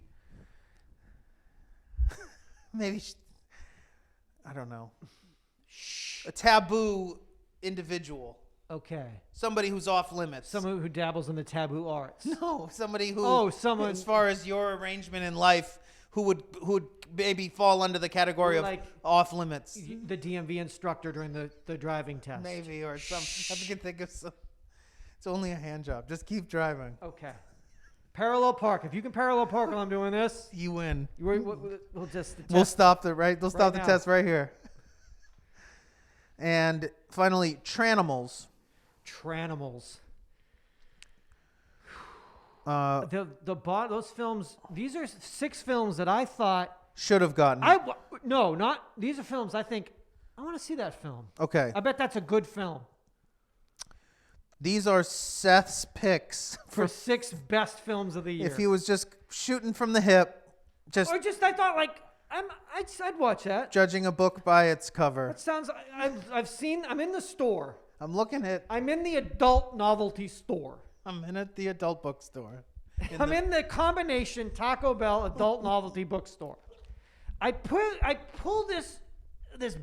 I don't know. A taboo individual. Okay. Somebody who's off limits. Someone who dabbles in the taboo arts. No, somebody who. Oh, someone. As far as your arrangement in life, who would maybe fall under the category of Like off limits. the DMV instructor during the driving test. Maybe, or some. I can think of some. It's only a hand job. Just keep driving. Okay. Parallel park. If you can parallel park while I'm doing this, You win. we'll just. We'll stop the We'll stop the now. test right here. And finally, Tranimals. Tranimals. Uh, Those films. These are 6 films that I thought should have gotten. These are films I think I want to see that film. Okay. I bet that's a good film. These are Seth's picks For 6 best films of the year. if he was just shooting from the hip, just I thought like I'd watch that. judging a book by its cover. That sounds. I'm in the store. I'm looking at. I'm in the adult novelty store. I'm in at the adult bookstore. I'm in the combination Taco Bell adult novelty bookstore. I pull this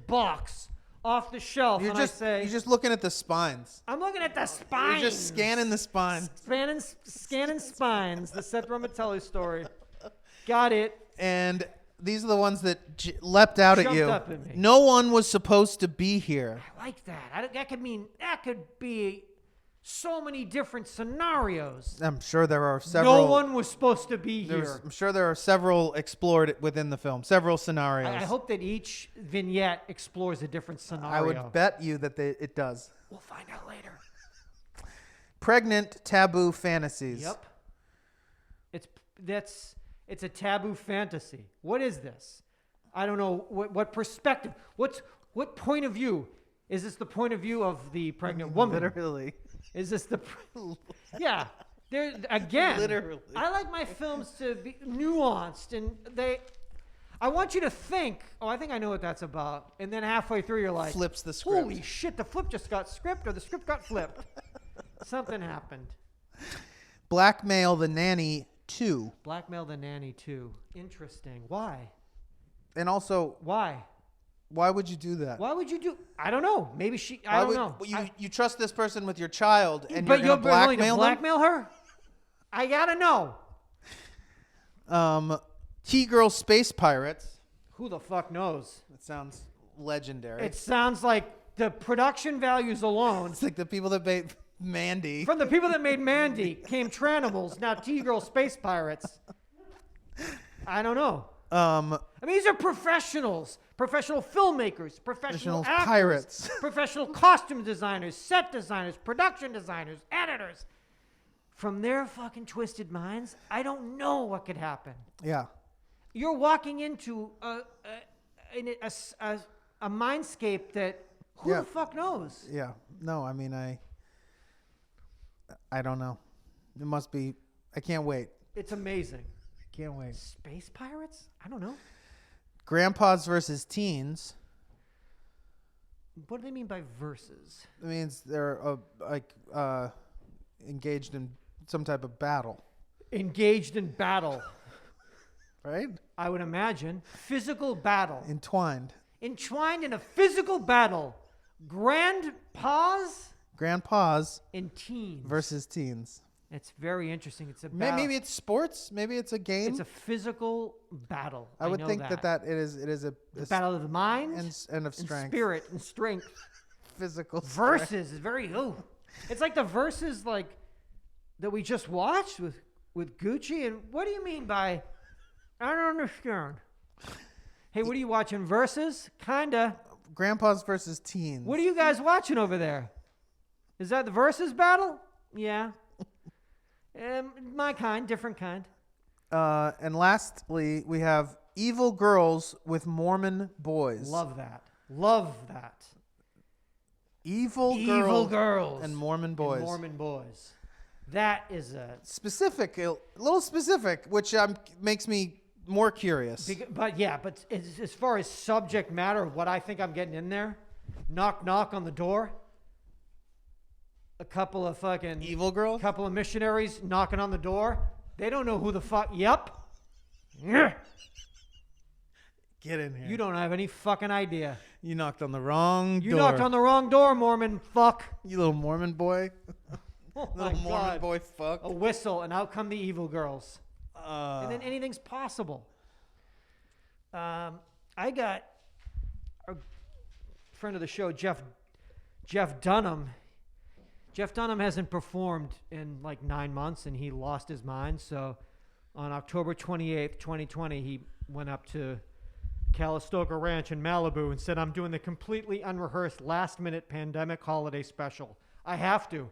box off the shelf You're and just I say, you're just looking at the spines. I'm looking at the spines. You're just scanning the spine. Scanning spines. The Seth Romatelli story. Got it. And these are the ones that leapt out at Jumped you. up at me. No one was supposed to be here. I like that. That could be so many different scenarios. I'm sure there are several. No one was supposed to be here. I'm sure there are several explored within the film. Several scenarios. I hope that each vignette explores a different scenario. I would bet you that it does. We'll find out later. Pregnant taboo fantasies. Yep. It's a taboo fantasy. What is this? I don't know what perspective. What point of view? Is this the point of view of the pregnant woman? Literally. Is this the? Yeah. There again. Literally. I like my films to be nuanced, and I want you to think. Oh, I think I know what that's about. And then halfway through, you're like, Flips the script. holy shit! The flip just got script, or the script got flipped. Something happened. Blackmail the Nanny 2. Blackmail the Nanny 2. Interesting. Why? And also, Why? why would you do that? Why would you do? I don't know. Maybe I don't know. You trust this person with your child, and But you're you're going to willing to blackmail her? I gotta know. them? T-Girl Space Pirates. Who the fuck knows? That sounds legendary. It sounds like the production values alone. It's like the people that made Mandy. From the people that made Mandy came Tranimals, now T-Girl Space Pirates. I don't know. I mean, these are professionals, professional filmmakers, professional actors, pirates. professional costume designers, set designers, production designers, editors. From their fucking twisted minds, I don't know what could happen. Yeah. You're walking into a mindscape that who the fuck knows? Yeah. No, I mean, I don't know. It must be. I can't wait. It's amazing. Can't wait. Space pirates? I don't know. Grandpas versus teens. What do they mean by versus? It means they're engaged in some type of battle, Engaged in battle, right? I would imagine. Physical battle. Entwined. Entwined in a physical battle. Grandpas Grandpas and teens. versus teens. It's very interesting. It's a battle. Maybe it's sports. Maybe it's a game. It's a physical battle. I would know think that it is a battle of the mind and of strength. and spirit and strength. Physical strength. Versus is very It's like the verses like that we just watched with Gucci. And what do you mean by? I don't understand. Hey, what are you watching? Versus? Kinda. Grandpas versus teens. What are you guys watching over there? Is that the versus battle? Yeah. My kind, different kind. And lastly, we have evil girls with Mormon boys. Love that. Love that. Evil girls and Mormon boys. And Mormon boys. That is a little specific, which makes me more curious. But as far as subject matter, what I think I'm getting in there, knock knock on the door. A couple of fucking evil girls. A couple of missionaries knocking on the door. They don't know who the fuck. Yep. Yeah. Get in here. You don't have any fucking idea. You knocked on the wrong door. You knocked on the wrong door, Mormon fuck. You little Mormon boy. Oh Little my Mormon God. boy fuck. A whistle, and out come the evil girls. And then anything's possible. I got a friend of the show, Jeff Dunham. Jeff Dunham hasn't performed in like 9 months, and he lost his mind. So on October 28th, 2020, he went up to Calistoga Ranch in Malibu and said, I'm doing the completely unrehearsed last-minute pandemic holiday special. I have to.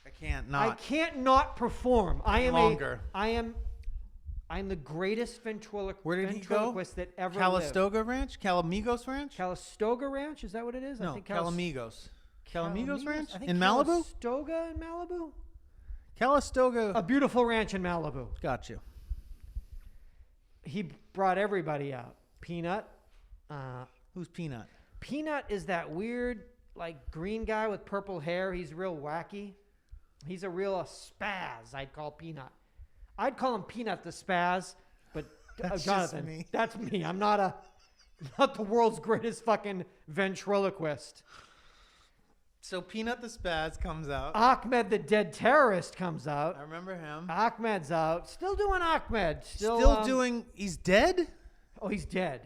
I can't not. I can't not perform. I'm the greatest Where did he go? ventriloquist that ever lived. Calistoga Ranch? Calamigos Ranch? Calistoga Ranch? Is that what it is? No, Calamigos. Calamigos Ranch? I think In Malibu? Calistoga in Malibu? Calistoga. A beautiful ranch in Malibu. Got you. He brought everybody out. Peanut. Who's Peanut? Peanut is that weird, like, green guy with purple hair. He's real wacky. He's a real spaz, I'd call Peanut. I'd call him Peanut the Spaz, but That's Jonathan, just me. that's me. I'm not the world's greatest fucking ventriloquist. So Peanut the Spaz comes out. Ahmed the Dead Terrorist comes out. I remember him. Ahmed's out. Still doing Ahmed. Still doing. He's dead? Oh, he's dead.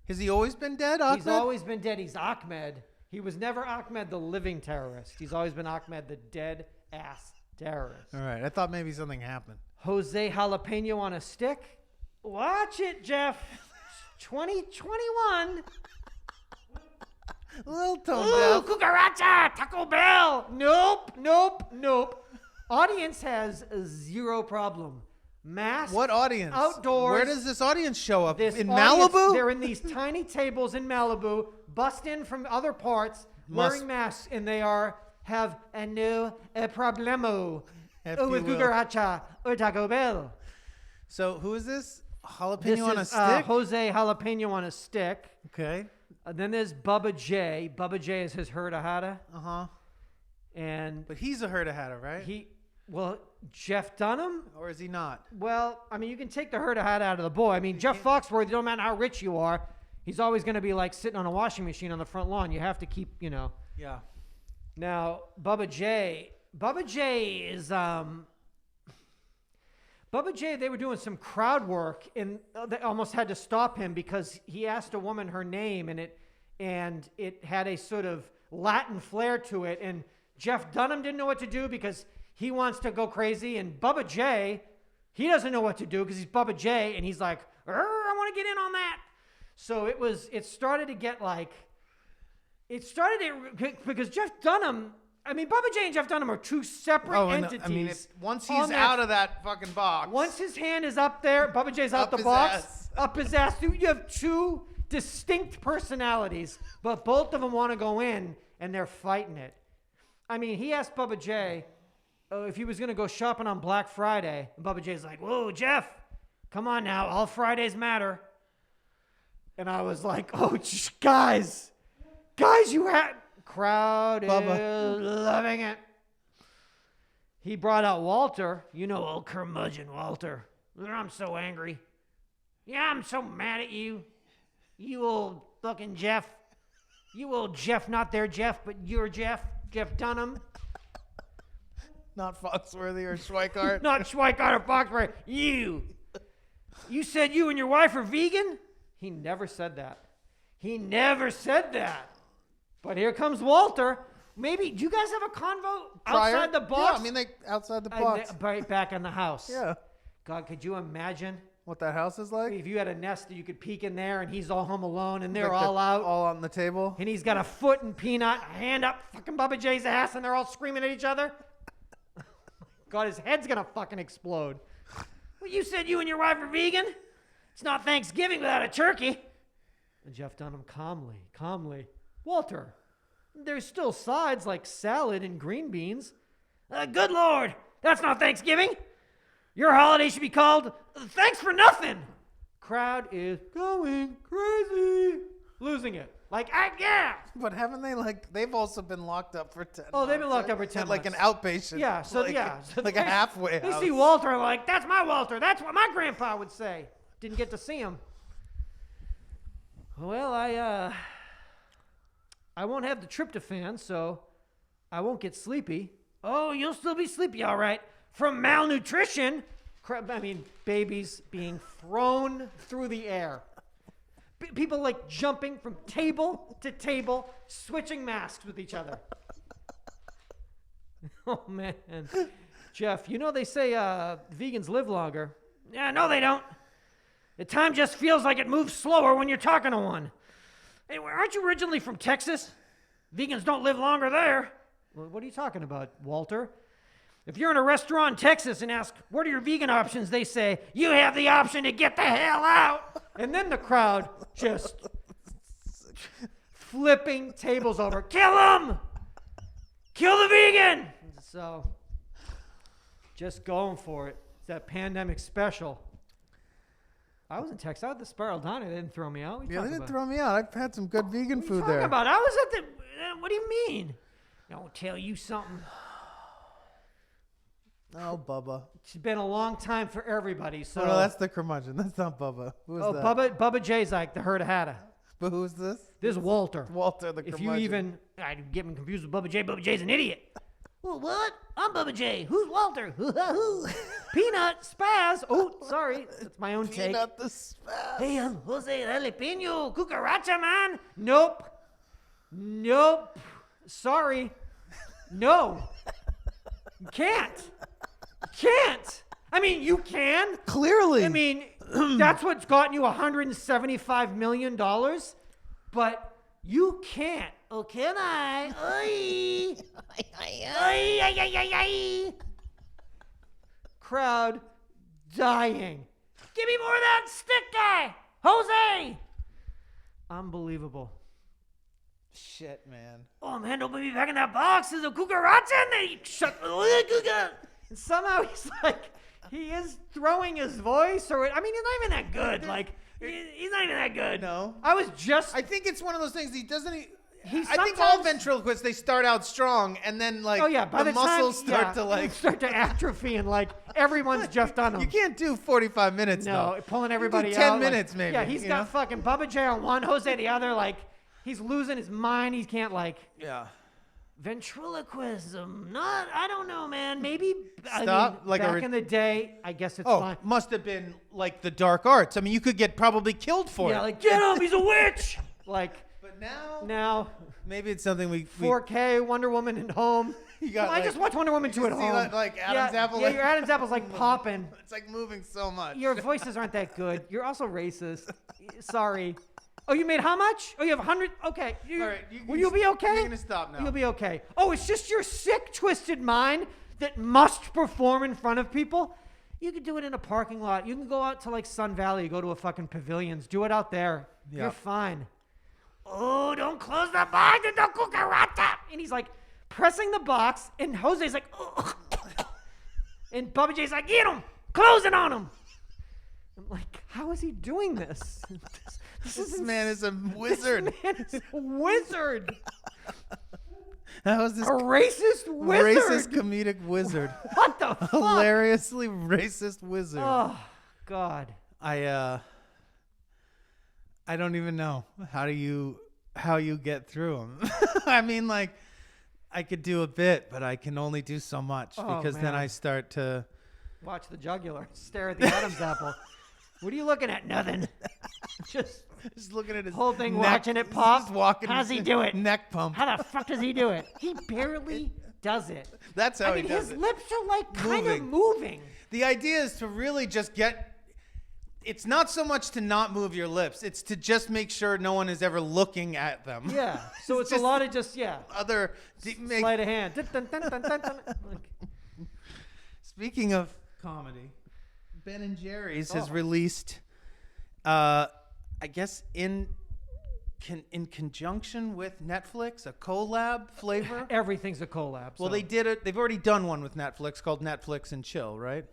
Has he always been dead, Ahmed? He's always been dead. He's Ahmed. He was never Ahmed the living terrorist. He's always been Ahmed the dead ass terrorist. All right. I thought maybe something happened. Jose Jalapeno on a stick. Watch it, Jeff. 2021. A little tone Ooh, deaf. cucaracha, Taco Bell. Nope. Audience has zero problem. Mask. What audience? Outdoors. Where does this audience show up? This In audience, Malibu? They're in these tiny tables in Malibu, bust in from other parts, wearing masks, and they have a new problemo with cucaracha or Taco Bell. So who is this? Jalapeno This on a is stick? Jose Jalapeno on a stick. Okay. Then there's Bubba J. Bubba J is his Herda Hada. Uh-huh. And But he's a Herda Hatter, right? Jeff Dunham? Or is he not? Well, I mean, you can take the Herda Hada out of the boy. I mean, Jeff Foxworthy, no matter how rich you are, he's always going to be like sitting on a washing machine on the front lawn. You have to keep, Yeah. Now, Bubba J is, Bubba J, they were doing some crowd work, and they almost had to stop him because he asked a woman her name, and it had a sort of Latin flair to it, and Jeff Dunham didn't know what to do because he wants to go crazy, and Bubba J, he doesn't know what to do because he's Bubba J, and he's like, I want to get in on that. So it started to get like, because Jeff Dunham, I mean, Bubba J and Jeff Dunham are two separate entities. I mean, once he's out of that fucking box. Once his hand is up there, Bubba J's out the his box, ass. up his ass. You have two distinct personalities, but both of them want to go in, and they're fighting it. I mean, he asked Bubba J if he was going to go shopping on Black Friday, and Bubba J's like, whoa, Jeff, come on now, all Fridays matter. And I was like, oh, guys, you had... Crowd Bubba. is loving it. He brought out Walter. Old curmudgeon Walter. I'm so angry. Yeah, I'm so mad at you. You old fucking Jeff. You old Jeff, not their Jeff, but you're Jeff. Jeff Dunham. Not Foxworthy or Schweikart. Not Schweikart or Foxworthy. You. You said you and your wife are vegan? He never said that. But here comes Walter. Maybe, do you guys have a convo outside the box? Yeah, I mean, outside the box. Right back in the house. Yeah. God, could you imagine What that house is like? if you had a nest that you could peek in there and he's all home alone and they're Like all out all on the table. and he's got a foot and Peanut, hand up fucking Bubba J's ass and they're all screaming at each other? God, his head's going to fucking explode. Well, you said you and your wife are vegan? It's not Thanksgiving without a turkey. And Jeff Dunham calmly. Walter, there's still sides like salad and green beans. Good Lord, that's not Thanksgiving. Your holiday should be called Thanks for Nothing. Crowd is going crazy. Losing it. Like, yeah. But haven't they, they've also been locked up for 10 Oh, they've been months, locked up for 10 at, like months. an outpatient. Yeah, so like a halfway They house. see Walter like, that's my Walter. That's what my grandpa would say. Didn't get to see him. Well, I won't have the tryptophan, so I won't get sleepy. Oh, you'll still be sleepy, all right. From malnutrition. Babies being thrown through the air. People like jumping from table to table, switching masks with each other. Oh, man. Jeff, you know they say vegans live longer. Yeah, no, they don't. The time just feels like it moves slower when you're talking to one. Hey, aren't you originally from Texas? Vegans don't live longer there. Well, what are you talking about, Walter? If you're in a restaurant in Texas and ask, what are your vegan options? They say, you have the option to get the hell out. And then the crowd just flipping tables over. Kill him! Kill the vegan! So, just going for it. It's that pandemic special. I was in Texas. I was at the Spiral Diner. They didn't throw me out. Yeah, they didn't throw me out. I've had some good vegan food What are you there. talking about? I was at the... what do you mean? I'll tell you something. Oh, Bubba. It's been a long time for everybody. So Oh, no, that's the curmudgeon. That's not Bubba. Who is that? Bubba J's like the herd of Hatta. But who's this? This is Walter. Walter the If curmudgeon. you even... I get him confused with Bubba J. Bubba J's an idiot. Well, what? I'm Bubba J. Who's Walter? Peanut, Spaz. Oh, sorry. That's my own take. Peanut the spaz. Hey, I'm Jose Jalapeno. Cucaracha, man. Nope. Sorry. No. You can't. I mean, you can. Clearly. I mean, that's what's gotten you $175 million, but you can't. Oh, can I? Oy. Oy. Crowd dying. Give me more of that stick guy. Jose. Unbelievable. Shit, man. Oh, man, don't put me back in that box. There's a cucaracha in there. Shut the And somehow he's like, he is throwing his voice, or I mean, he's not even that good. Like, he's not even that good. No. I think it's one of those things. I think all sometimes- ventriloquists, they start out strong, and then like by the muscles start to start to atrophy, and like everyone's just done them. You can't do 45 minutes. No, though. pulling You everybody do 10 out. minutes like, maybe. Yeah, he's you got know? fucking Bubba J on one, Jose the other. Like, he's losing his mind. He can't like. Yeah. Ventriloquism, I don't know, man. Maybe Stop, like back in the day, I guess it's Oh, fine. must have been like the dark arts. I mean, you could get probably killed for it. Yeah, like get him, he's a witch. Like, But now now, maybe it's something we 4K Wonder Woman at home. You got, I just watched Wonder Woman 2 at see home. like Adam's apple. Yeah, like, your Adam's apple's like popping. it's like moving so much. Your voices aren't that good. You're also racist. Sorry. Oh, you made how much? Oh, you have 100? Okay. All right, Will you be okay? You're gonna stop now. You'll be okay. Oh, it's just your sick, twisted mind that must perform in front of people? You could do it in a parking lot. You can go out to like Sun Valley, go to a fucking pavilions. Do it out there. Yeah. You're fine. Oh, don't close the box. There's no cucaracha. And he's like pressing the box, and Jose's like, oh. And Bubba J's like, get him. Close it on him. I'm like, how is he doing this? This man is a wizard. This man is a wizard. That was this A racist wizard. racist comedic wizard. What the fuck? Hilariously racist wizard. Oh, God. I don't even know how you get through them. I mean, like, I could do a bit, but I can only do so much because then man. I start to Watch the jugular. Stare at the Adam's apple. What are you looking at? Nothing. Just looking at his whole thing, neck, watching it pop. just walking. How does he do it? Neck pump. How the fuck does he do it? He barely does it. That's how I mean, he does his it. lips are like kind of Moving. moving. The idea is to really just get. It's not so much to not move your lips; it's to just make sure no one is ever looking at them. Yeah. So it's a just lot of just other. sleight of hand. Dun, dun, dun, dun, dun. Like, Speaking of comedy, Ben and Jerry's has released, I guess in conjunction with Netflix, a collab flavor. everything's a collab. Well, so. they did it. They've already done one with Netflix called Netflix and Chill, right?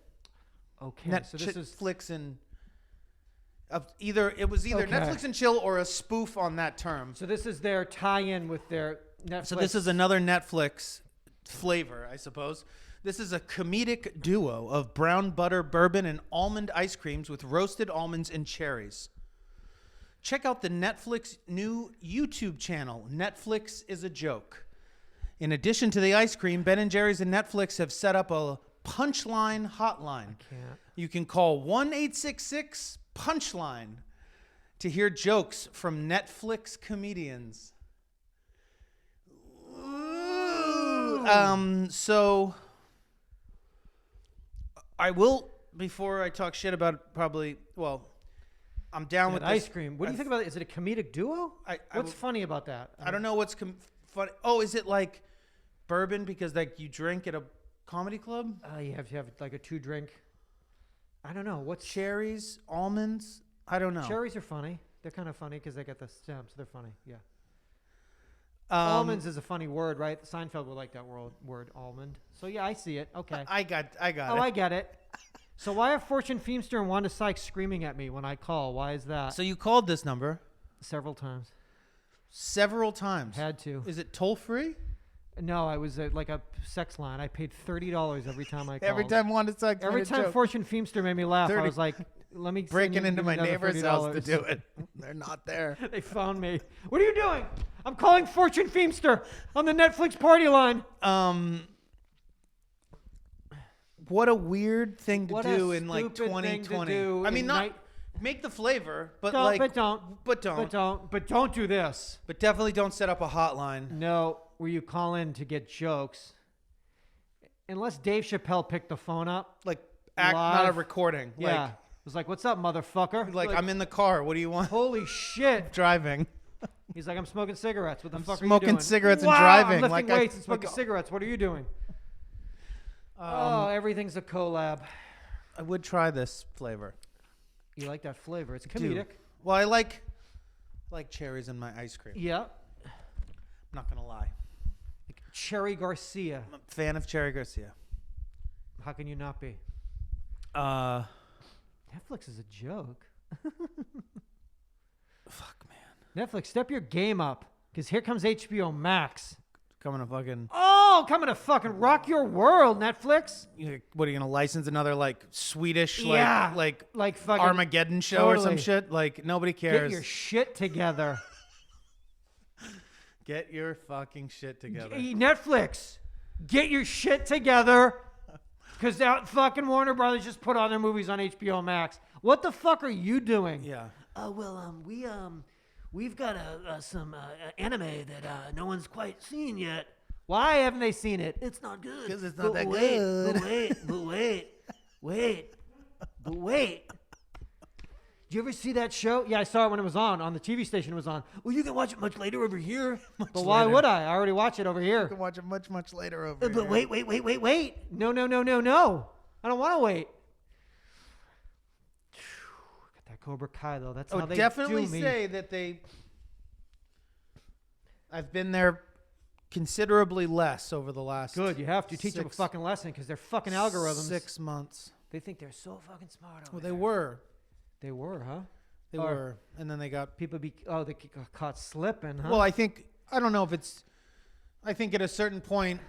Okay. So this is Netflix and it was either Okay. Netflix and Chill or a spoof on that term. So this is their tie-in with their Netflix. So this is another Netflix flavor, I suppose. This is a comedic duo of brown butter bourbon and almond ice creams with roasted almonds and cherries. check out the Netflix new YouTube channel, Netflix is a Joke. In addition to the ice cream, Ben & Jerry's and Netflix have set up a punchline hotline. Can't. You can call 1-866-PUNCHLINE to hear jokes from Netflix comedians. So I will, before I talk shit about I'm down with ice this. cream. What do you think about it? Is it a comedic duo? What's funny about that? I don't know what's funny. Oh, is it like bourbon because like you drink at a comedy club? You have like a 2-drink. I don't know. What's Cherries, almonds? I don't know. Cherries are funny. They're kind of funny because they get the stems. They're funny. Yeah. Almonds is a funny word, right? Seinfeld would like that word almond. So yeah, I see it. Okay. I got it. Oh, I get it. So why are Fortune Feimster and Wanda Sykes screaming at me when I call? Why is that? So you called this number Several times. several times. Had to. Is it toll free? No, I was like a sex line. I paid $30 every time I called. Every time Wanda Sykes. Every time Fortune Feimster made me laugh, 30. I was like, let me breaking into give my me another neighbor's house to $30. do it. They're not there. They found me. What are you doing? I'm calling Fortune Feimster on the Netflix party line. What a weird thing to What do a in like stupid thing to 2020. do I mean, in not make the flavor, but Don't, like, but don't. but don't, But don't do this. but definitely don't set up a hotline. No, where you call in to get jokes. Unless Dave Chappelle picked the phone up. Like, act not a Live. recording. Yeah. It was like, what's up, motherfucker? Like I'm in the car. What do you want? Holy shit. Driving. He's like, I'm smoking cigarettes. What the fuck are you smoking doing? cigarettes and Wow, driving. I'm lifting Like weights and smoking cigarettes. What are you doing? Everything's a collab. I would try this flavor. You like that flavor? It's comedic. Well, I like cherries in my ice cream. Yeah. I'm not gonna lie. Like Cherry Garcia. I'm a fan of Cherry Garcia. How can you not be? Netflix is a joke. Fuck, man. Netflix, step your game up. Because here comes HBO Max. Coming to fucking. Oh, coming to fucking rock your world, Netflix. What are you gonna license another like Swedish Yeah, like fucking Armageddon show or some totally. shit? Like nobody cares. Get your shit together. Get your fucking shit together. Netflix, get your shit together. Because that fucking Warner Brothers just put all their movies on HBO Max. What the fuck are you doing? Yeah. We've got some anime that no one's quite seen yet. Why haven't they seen it? It's not good. Because it's not that good. But wait. Did you ever see that show? Yeah, I saw it when it was on the TV station it was on. Well, you can watch it much later over here. But why would I? I already watch it over here. You can watch it much, much later over But here. wait. No. I don't want to wait. Got that Cobra Kai, though. That's I how would they definitely do me. say that I've been there considerably less over the last. Good, you have to teach them a fucking lesson because they're fucking algorithms. 6 months. They think they're so fucking smart. Well, they were. They were, huh? They were. And then they got. They got caught slipping, huh? Well, I don't know if it's. I think at a certain point,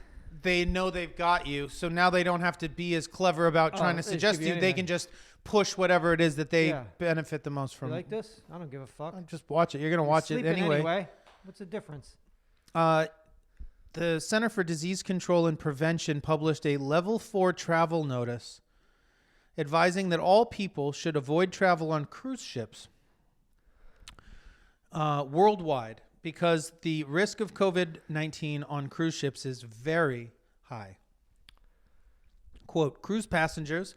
they know they've got you. So now they don't have to be as clever about trying to they suggest give you you. They anything. can just push whatever it is that they Yeah. benefit the most you from. like this? I don't give a fuck. Just watch it. You're going to watch it Sleeping anyway. What's the difference? The Center for Disease Control and Prevention published a level 4 travel notice advising that all people should avoid travel on cruise ships worldwide because the risk of COVID-19 on cruise ships is very high. Quote, cruise passengers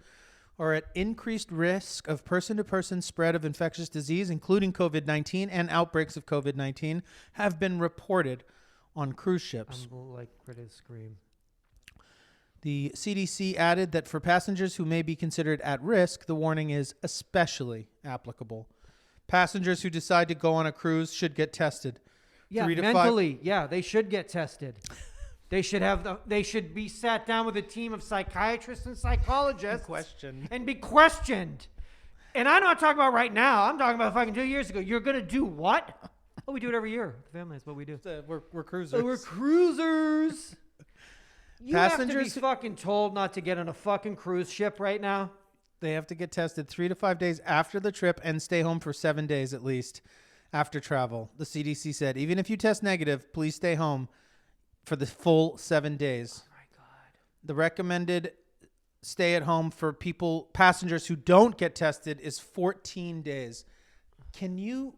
are at increased risk of person-to-person spread of infectious disease, including COVID-19, and outbreaks of COVID-19 have been reported on cruise ships. I'm like ready to scream. The CDC added that for passengers who may be considered at risk, the warning is especially applicable. Passengers who decide to go on a cruise should get tested. Yeah, 3 to 5 mentally, yeah, they should get tested. They should be sat down with a team of psychiatrists and psychologists and be questioned. And I'm not talking about right now. I'm talking about fucking 2 years ago. You're gonna do what? Oh, we do it every year. The family is what we do. We're cruisers. We're cruisers. You have to be Passengers- fucking told not to get on a fucking cruise ship right now. They have to get tested 3 to 5 days after the trip and stay home for 7 days at least. after travel. The CDC said, even if you test negative, please stay home for the full 7 days. Oh my God. The recommended stay at home for passengers who don't get tested is 14 days. You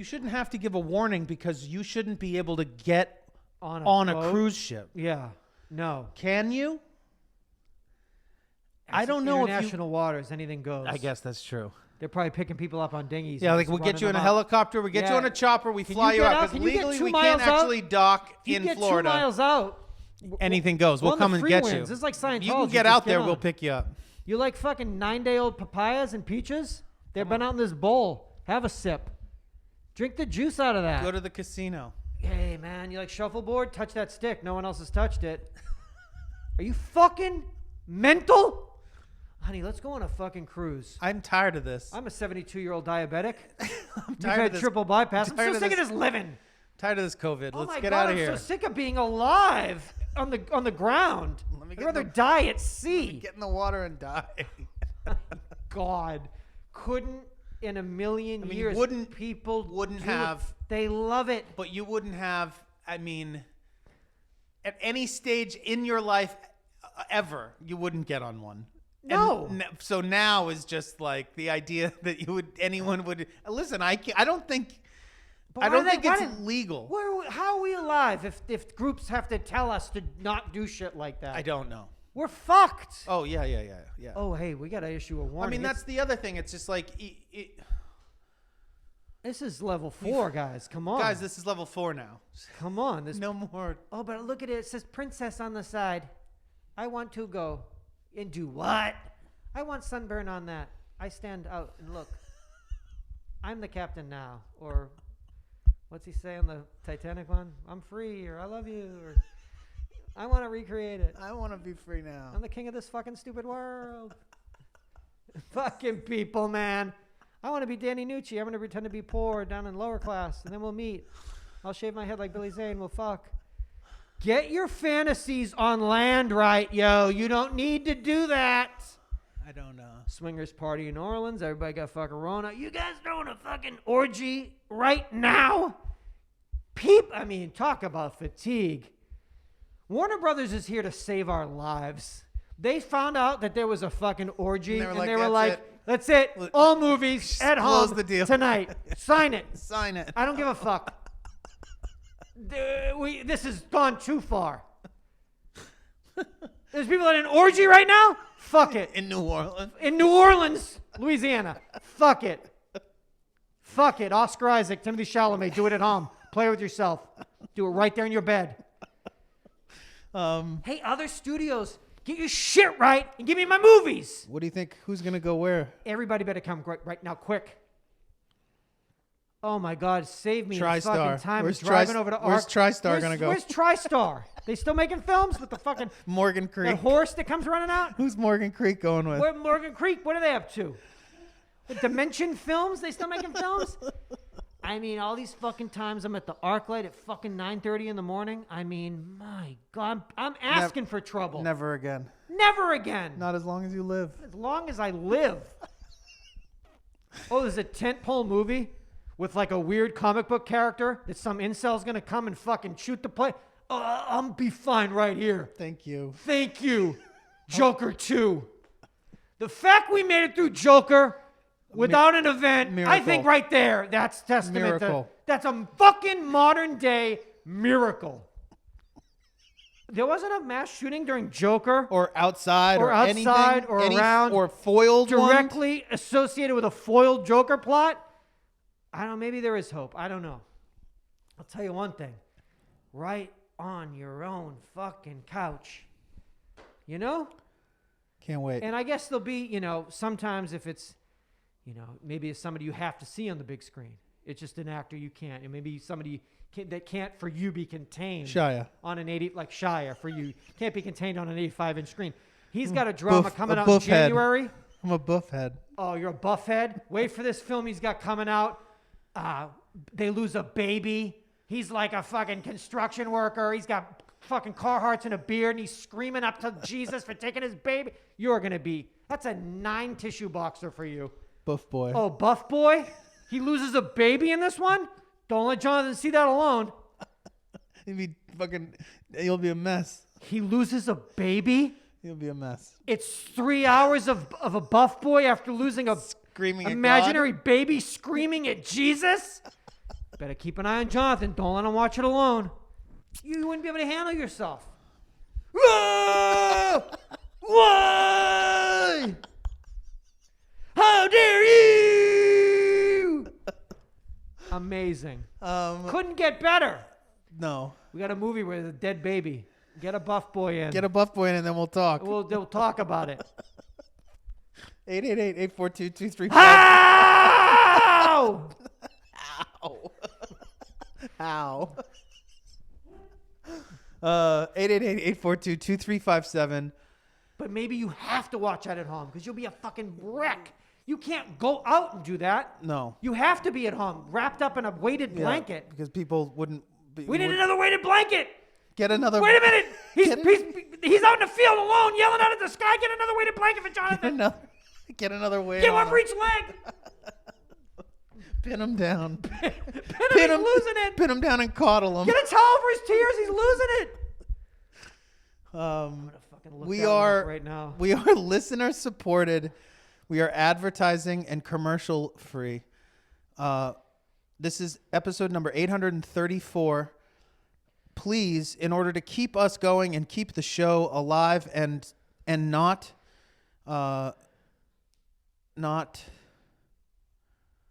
shouldn't have to give a warning because you shouldn't be able to get on a cruise ship. Yeah. No. Can you? I It's don't know international waters, anything goes. I guess that's true. They're probably picking people up on dinghies. Yeah, and like just we'll get you in running a them up. helicopter, we get you Yeah. on a chopper, we Can fly you you get out out? because Can you get legally 2 we can't miles out? actually dock If you in get Florida. 2 miles out. Anything goes. We'll on come the and get freeways. you. This is like Scientology. You can get Just out there, on. we'll pick you up. You like fucking 9-day-old papayas and peaches? They've been out in this bowl. Have a sip. Drink the juice out of that. Go to the casino. Hey, man, you like shuffleboard? Touch that stick. No one else has touched it. Are you fucking mental? Honey, let's go on a fucking cruise. I'm tired of this. I'm a 72-year-old diabetic. I'm You've tired had of this. triple bypass. I'm tired so of sick of this. this living. Tired of this COVID. Oh Let's my get God, out of I'm here. so sick of being alive on the ground. Let me I'd get rather the- die at sea. Get in the water and die. God, couldn't in a million mean, years. wouldn't People wouldn't do it. have- They love it. But you wouldn't have, I mean, at any stage in your life ever, you wouldn't get on one. No. And so now is just like the idea that anyone would listen. I don't think But I why don't do think they- why it's legal. How are we alive if groups have to tell us to not do shit like that? I don't know. We're fucked. Oh yeah. Oh, hey, we got to issue a warning. I mean, that's the other thing. It's just like, This is level 4, guys. Come on. guys, this is level 4 now. Come on. This No more. Oh, but look at it. It says princess on the side. I want to go. And do what? I want sunburn on that. I stand out and look. I'm the captain now. Or what's he say on the Titanic one? I'm free, or I love you, or I want to recreate it. I want to be free now. I'm the king of this fucking stupid world. Fucking people, man. I want to be Danny Nucci. I'm going to pretend to be poor down in lower class, and then we'll meet. I'll shave my head like Billy Zane. We'll fuck. Get your fantasies on land right, yo. You don't need to do that. I don't know. Swingers party in New Orleans. Everybody got fucking Rona. You guys throwing a fucking orgy right now? I mean, talk about fatigue. Warner Brothers is here to save our lives. They found out that there was a fucking orgy, and they were like, that's it. All movies at Close home the deal. tonight. Sign it. Sign it. I don't give a fuck. This has gone too far. There's people at an orgy right now? Fuck it. In New Orleans. In New Orleans, Louisiana. Fuck it. Fuck it. Oscar Isaac, Timothy Chalamet, do it at home. Play with yourself. Do it right there in your bed. Hey, other studios, get your shit right and give me my movies. What do you think? Who's going to go where? Everybody better come right now, quick. Oh my God, save me TriStar. in fucking time. Where's I'm driving over to where's Arc. TriStar gonna go? Where's TriStar? They still making films with the fucking Morgan that Creek. horse that comes running out? Who's Morgan Creek going with? Where Morgan Creek? What are they up to? The Dimension Films? They still making films? I mean, all these fucking times I'm at the ArcLight at fucking 9:30 in the morning. I mean, my God, I'm asking for trouble. Never again. Never again. Not as long as you live. As long as I live. Oh, there's a tentpole movie with like a weird comic book character that some incel's gonna come and fucking shoot the play. I'll be fine right here. Thank you. Thank you. Joker 2. The fact we made it through Joker without an event, I Miracle. think right there, that's testament Miracle. to, that's a fucking modern day miracle. There wasn't a mass shooting during Joker Or outside Or anything, outside or around or foiled one. directly associated with a foiled Joker plot. I don't know, maybe there is hope. I don't know. I'll tell you one thing. Right on your own fucking couch. You know? Can't wait. And I guess there'll be, sometimes if it's, maybe it's somebody you have to see on the big screen. It's just an actor you can't. And maybe somebody that can't for you be contained. Shia. On an 80, like Shia for you. Can't be contained on an 85-inch screen. He's got a drama coming out in buff head. January. I'm a buff head. Oh, you're a buff head? Wait for this film he's got coming out. They lose a baby. He's like a fucking construction worker. He's got fucking Carhartts and a beard, and he's screaming up to Jesus for taking his baby. You're going to be, that's a 9 tissue boxer for you. Buff boy. Oh, Buff Boy? He loses a baby in this one? Don't let Jonathan see that alone. You'll be a mess. He loses a baby? You'll be a mess. It's 3 hours of a Buff Boy after losing a Screaming imaginary at God. baby screaming at Jesus? Better keep an eye on Jonathan. Don't let him watch it alone. You wouldn't be able to handle yourself. Whoa! Why? How dare you? Amazing. Couldn't get better. No. We got a movie with a dead baby. Get a Buff Boy in. Get a Buff boy in and then we'll talk. We'll talk about it. 888-842-2355. How? Ow. 888-842-2357. But maybe you have to watch that at home because you'll be a fucking wreck. You can't go out and do that. No. You have to be at home, wrapped up in a weighted blanket. Because people wouldn't. We need another weighted blanket. Get another. Wait a minute. He's out in the field alone, yelling out at the sky. Get another weighted blanket for Jonathan. Get another way. Get one for each leg. Pin him down. Pin him. He's losing it. Pin him down and coddle him. Get a towel for his tears. He's losing it. I'm gonna fucking look we that one are up right now. We are listener supported. We are advertising and commercial free. This is episode number 834. Please, in order to keep us going and keep the show alive and not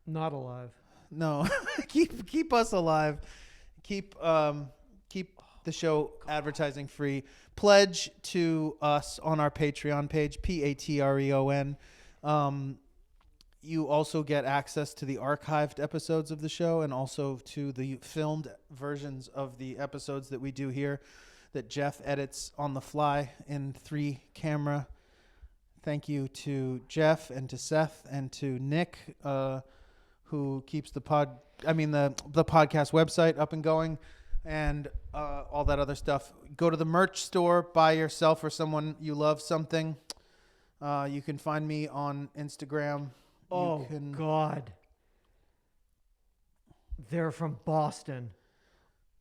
alive. No, keep us alive. Keep the show advertising free. Pledge to us on our Patreon page, Patreon. You also get access to the archived episodes of the show and also to the filmed versions of the episodes that we do here that Jeff edits on the fly in 3 camera. Thank you to Jeff and to Seth and to Nick, who keeps the podcast website up and going and all that other stuff. Go to the merch store, buy yourself or someone you love something. You can find me on Instagram. Oh, God. They're from Boston.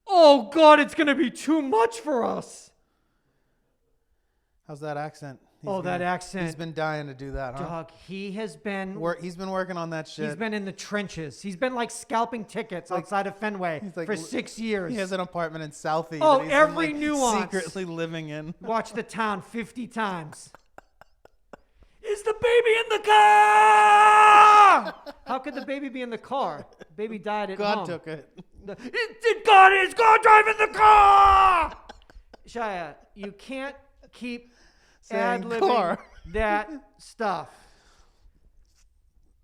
Oh, God, it's going to be too much for us. How's that accent? That accent. He's been dying to do that, huh? Dog, he has been... He's been working on that shit. He's been in the trenches. He's been, scalping tickets outside of Fenway for 6 years. He has an apartment in Southie. Oh, that he's every been, nuance. secretly living in. Watch The Town 50 times. Is the baby in the car? How could the baby be in the car? The baby died at home. God took it. Is God driving the car? Shia, you can't keep ad-libbing that stuff.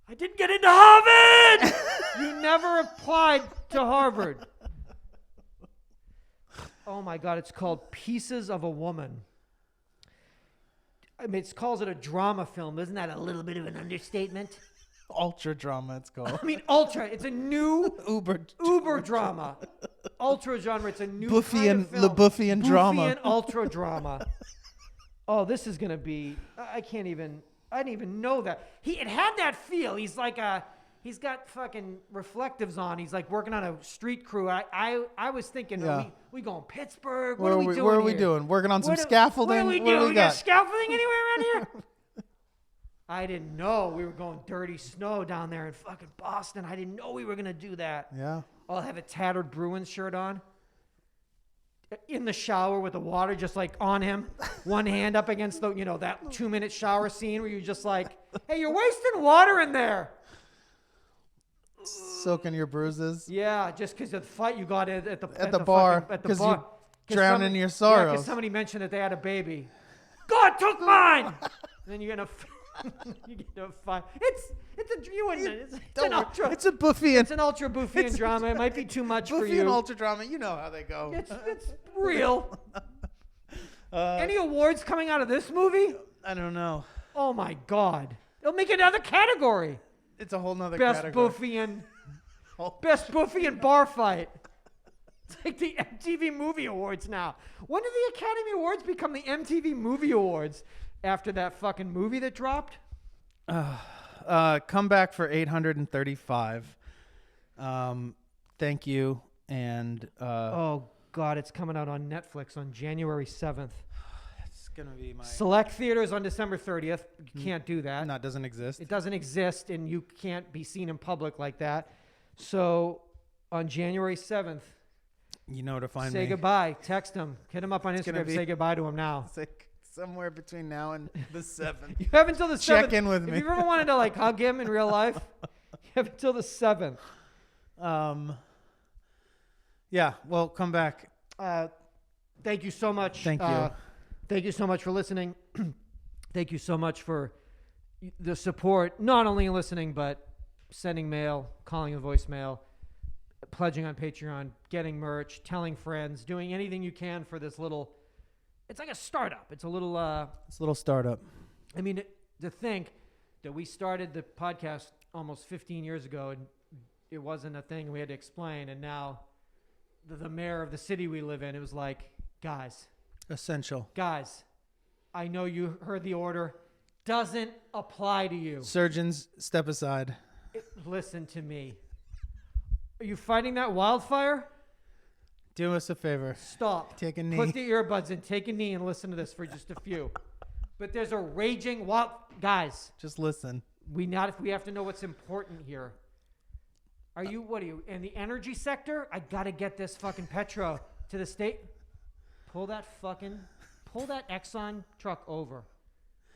I didn't get into Harvard! You never applied to Harvard. Oh my God, it's called Pieces of a Woman. I mean, it calls it a drama film. Isn't that a little bit of an understatement? Ultra drama, it's called. I mean, ultra. It's a new uber drama. Ultra genre. It's a new kind of film. LaBouffian drama. Bouffian ultra drama. Oh, this is gonna be. I didn't even know that. It had that feel. He's he's got fucking reflectives on. He's working on a street crew. I was thinking, we going Pittsburgh? What are we doing? Where are we doing? Working on some scaffolding? What are we doing? We got scaffolding anywhere around here? I didn't know we were going dirty snow down there in fucking Boston. I didn't know we were going to do that. Yeah. I'll have a tattered Bruins shirt on. In the shower with the water just on him. One hand up against that 2-minute shower scene where you're just hey, you're wasting water in there. Soaking your bruises. Yeah, just because of the fight you got at the bar. Because you drown in your sorrows. Yeah, because somebody mentioned that they had a baby. God took mine! And then you're going to... you get to fight. It's an ultra. It's a Bouffian. It's an ultra Bouffian drama. It might be too much for you. Bouffian ultra drama. You know how they go. It's real. Any awards coming out of this movie? I don't know. Oh my God! It'll make another category. It's a whole nother Best category. Best Bouffian bar fight. It's like the MTV Movie Awards now. When did the Academy Awards become the MTV Movie Awards? After that fucking movie that dropped? come back for 835. Thank you. And oh God, it's coming out on Netflix on January 7th. it's gonna be my Select theaters on December 30th. You can't do that. No, it doesn't exist. It doesn't exist, and you can't be seen in public like that. So on January 7th, You know where to find say me. goodbye. Text him. Hit him up on gonna Instagram. be- Say goodbye to him now. It's like somewhere between now and the 7th. You have until the 7th. Check in with If me. you've ever wanted to like hug him in real life, you have until the 7th. Yeah. Well, come back. Thank you so much. Thank you. Thank you so much for listening. Thank you so much for the support, not only in listening, but sending mail, calling a voicemail, pledging on Patreon, getting merch, telling friends, doing anything you can for this little, it's like a startup. It's a little, It's a little startup. I mean, to think that we started the podcast almost 15 years ago and it wasn't a thing we had to explain. And now the mayor of the city we live in, it was like, guys, Essential. I know you heard the order. Doesn't apply to you. Surgeons, step aside. Listen to me. Are you fighting that wildfire? Do us a favor. Stop. Take a knee. Put the earbuds in. Take a knee and listen to this for just a few. But there's a raging wild... Guys, Just listen. we have to know what's important here. What are you, in the energy sector? I got to get this fucking Petro to the state. Pull that Exxon truck over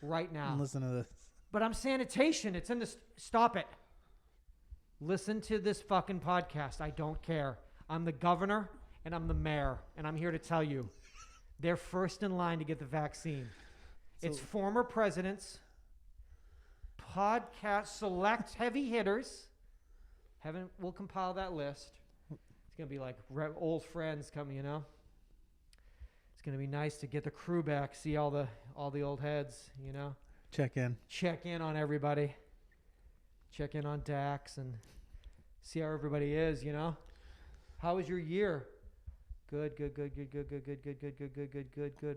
right now. And listen to this. But I'm sanitation. It's in the... Stop it. Listen to this fucking podcast. I don't care. I'm the governor and I'm the mayor. And I'm here to tell you, they're first in line to get the vaccine. It's former presidents, podcast select heavy hitters. We'll compile that list. It's going to be like old friends coming, you know. It's going to be nice to get the crew back, see all the old heads, you know. Check in On everybody. Check in on Dax and see how everybody is, you know. How was your year? Good.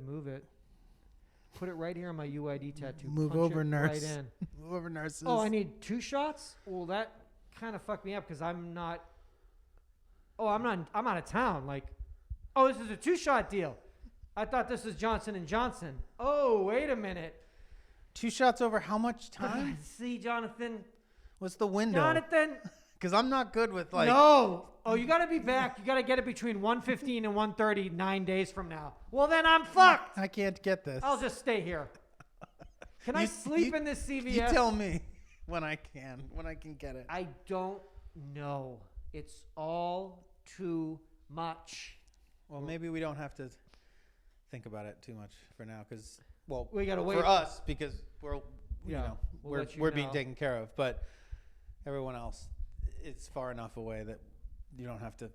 Move it. Put it right here on my UID tattoo. Move Punch over, it nurse. Right in. Move over, nurses. Oh, I need 2 shots? Well, that kind of fucked me up because I'm out of town. Like, oh, this is a 2-shot deal. I thought this was Johnson & Johnson. Oh, wait a minute. 2 shots over how much time? See, Jonathan. What's the window? Jonathan. Because I'm not good with like... No. Oh, you got to be back. You got to get it between 1:15 and 1:30 9 days from now. Well, then I'm fucked. I can't get this. I'll just stay here. Can I sleep in this CVS? You tell me when I can get it. I don't know. It's all too much. Well, maybe we don't have to think about it too much for now because, well, We got to wait. for us because we're, Yeah, we'll let you we're being know. taken care of, but everyone else, it's far enough away that you don't have to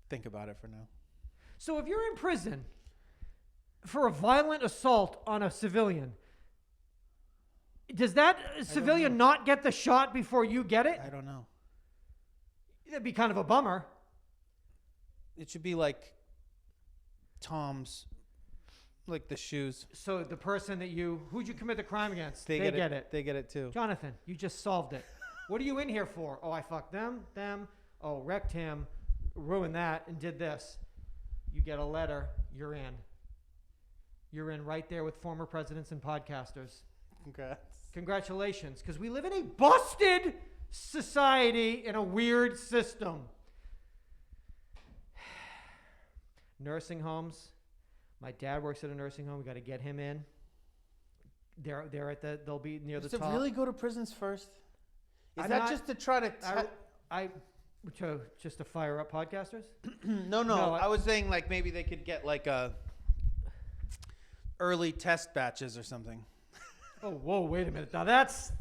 think about it for now. So if you're in prison for a violent assault on a civilian, does that civilian not get the shot before you get it? I don't know. That'd be kind of a bummer. It should be like Tom's, like the shoes. So the person who'd you commit the crime against? They get it. They get it too. Jonathan, you just solved it. What are you in here for? Oh, I fucked them. Oh, wrecked him, ruined that, and did this. You get a letter. You're in. You're in right there with former presidents and podcasters. Congrats. Congratulations, because we live in a busted society in a weird system. Nursing homes. My dad works at a nursing home. We got to get him in. They'll be near the Does top. it really go to prisons first? Is I'm that not- just to try to... Just to fire up podcasters? No. No, I was saying like maybe they could get like a early test batches or something. Oh, whoa, wait a minute. Now that's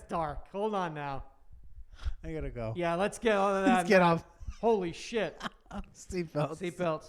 dark. Hold on now. I gotta go. Yeah, let's get on to that. Let's get off. Holy shit. Seatbelts. Seatbelts.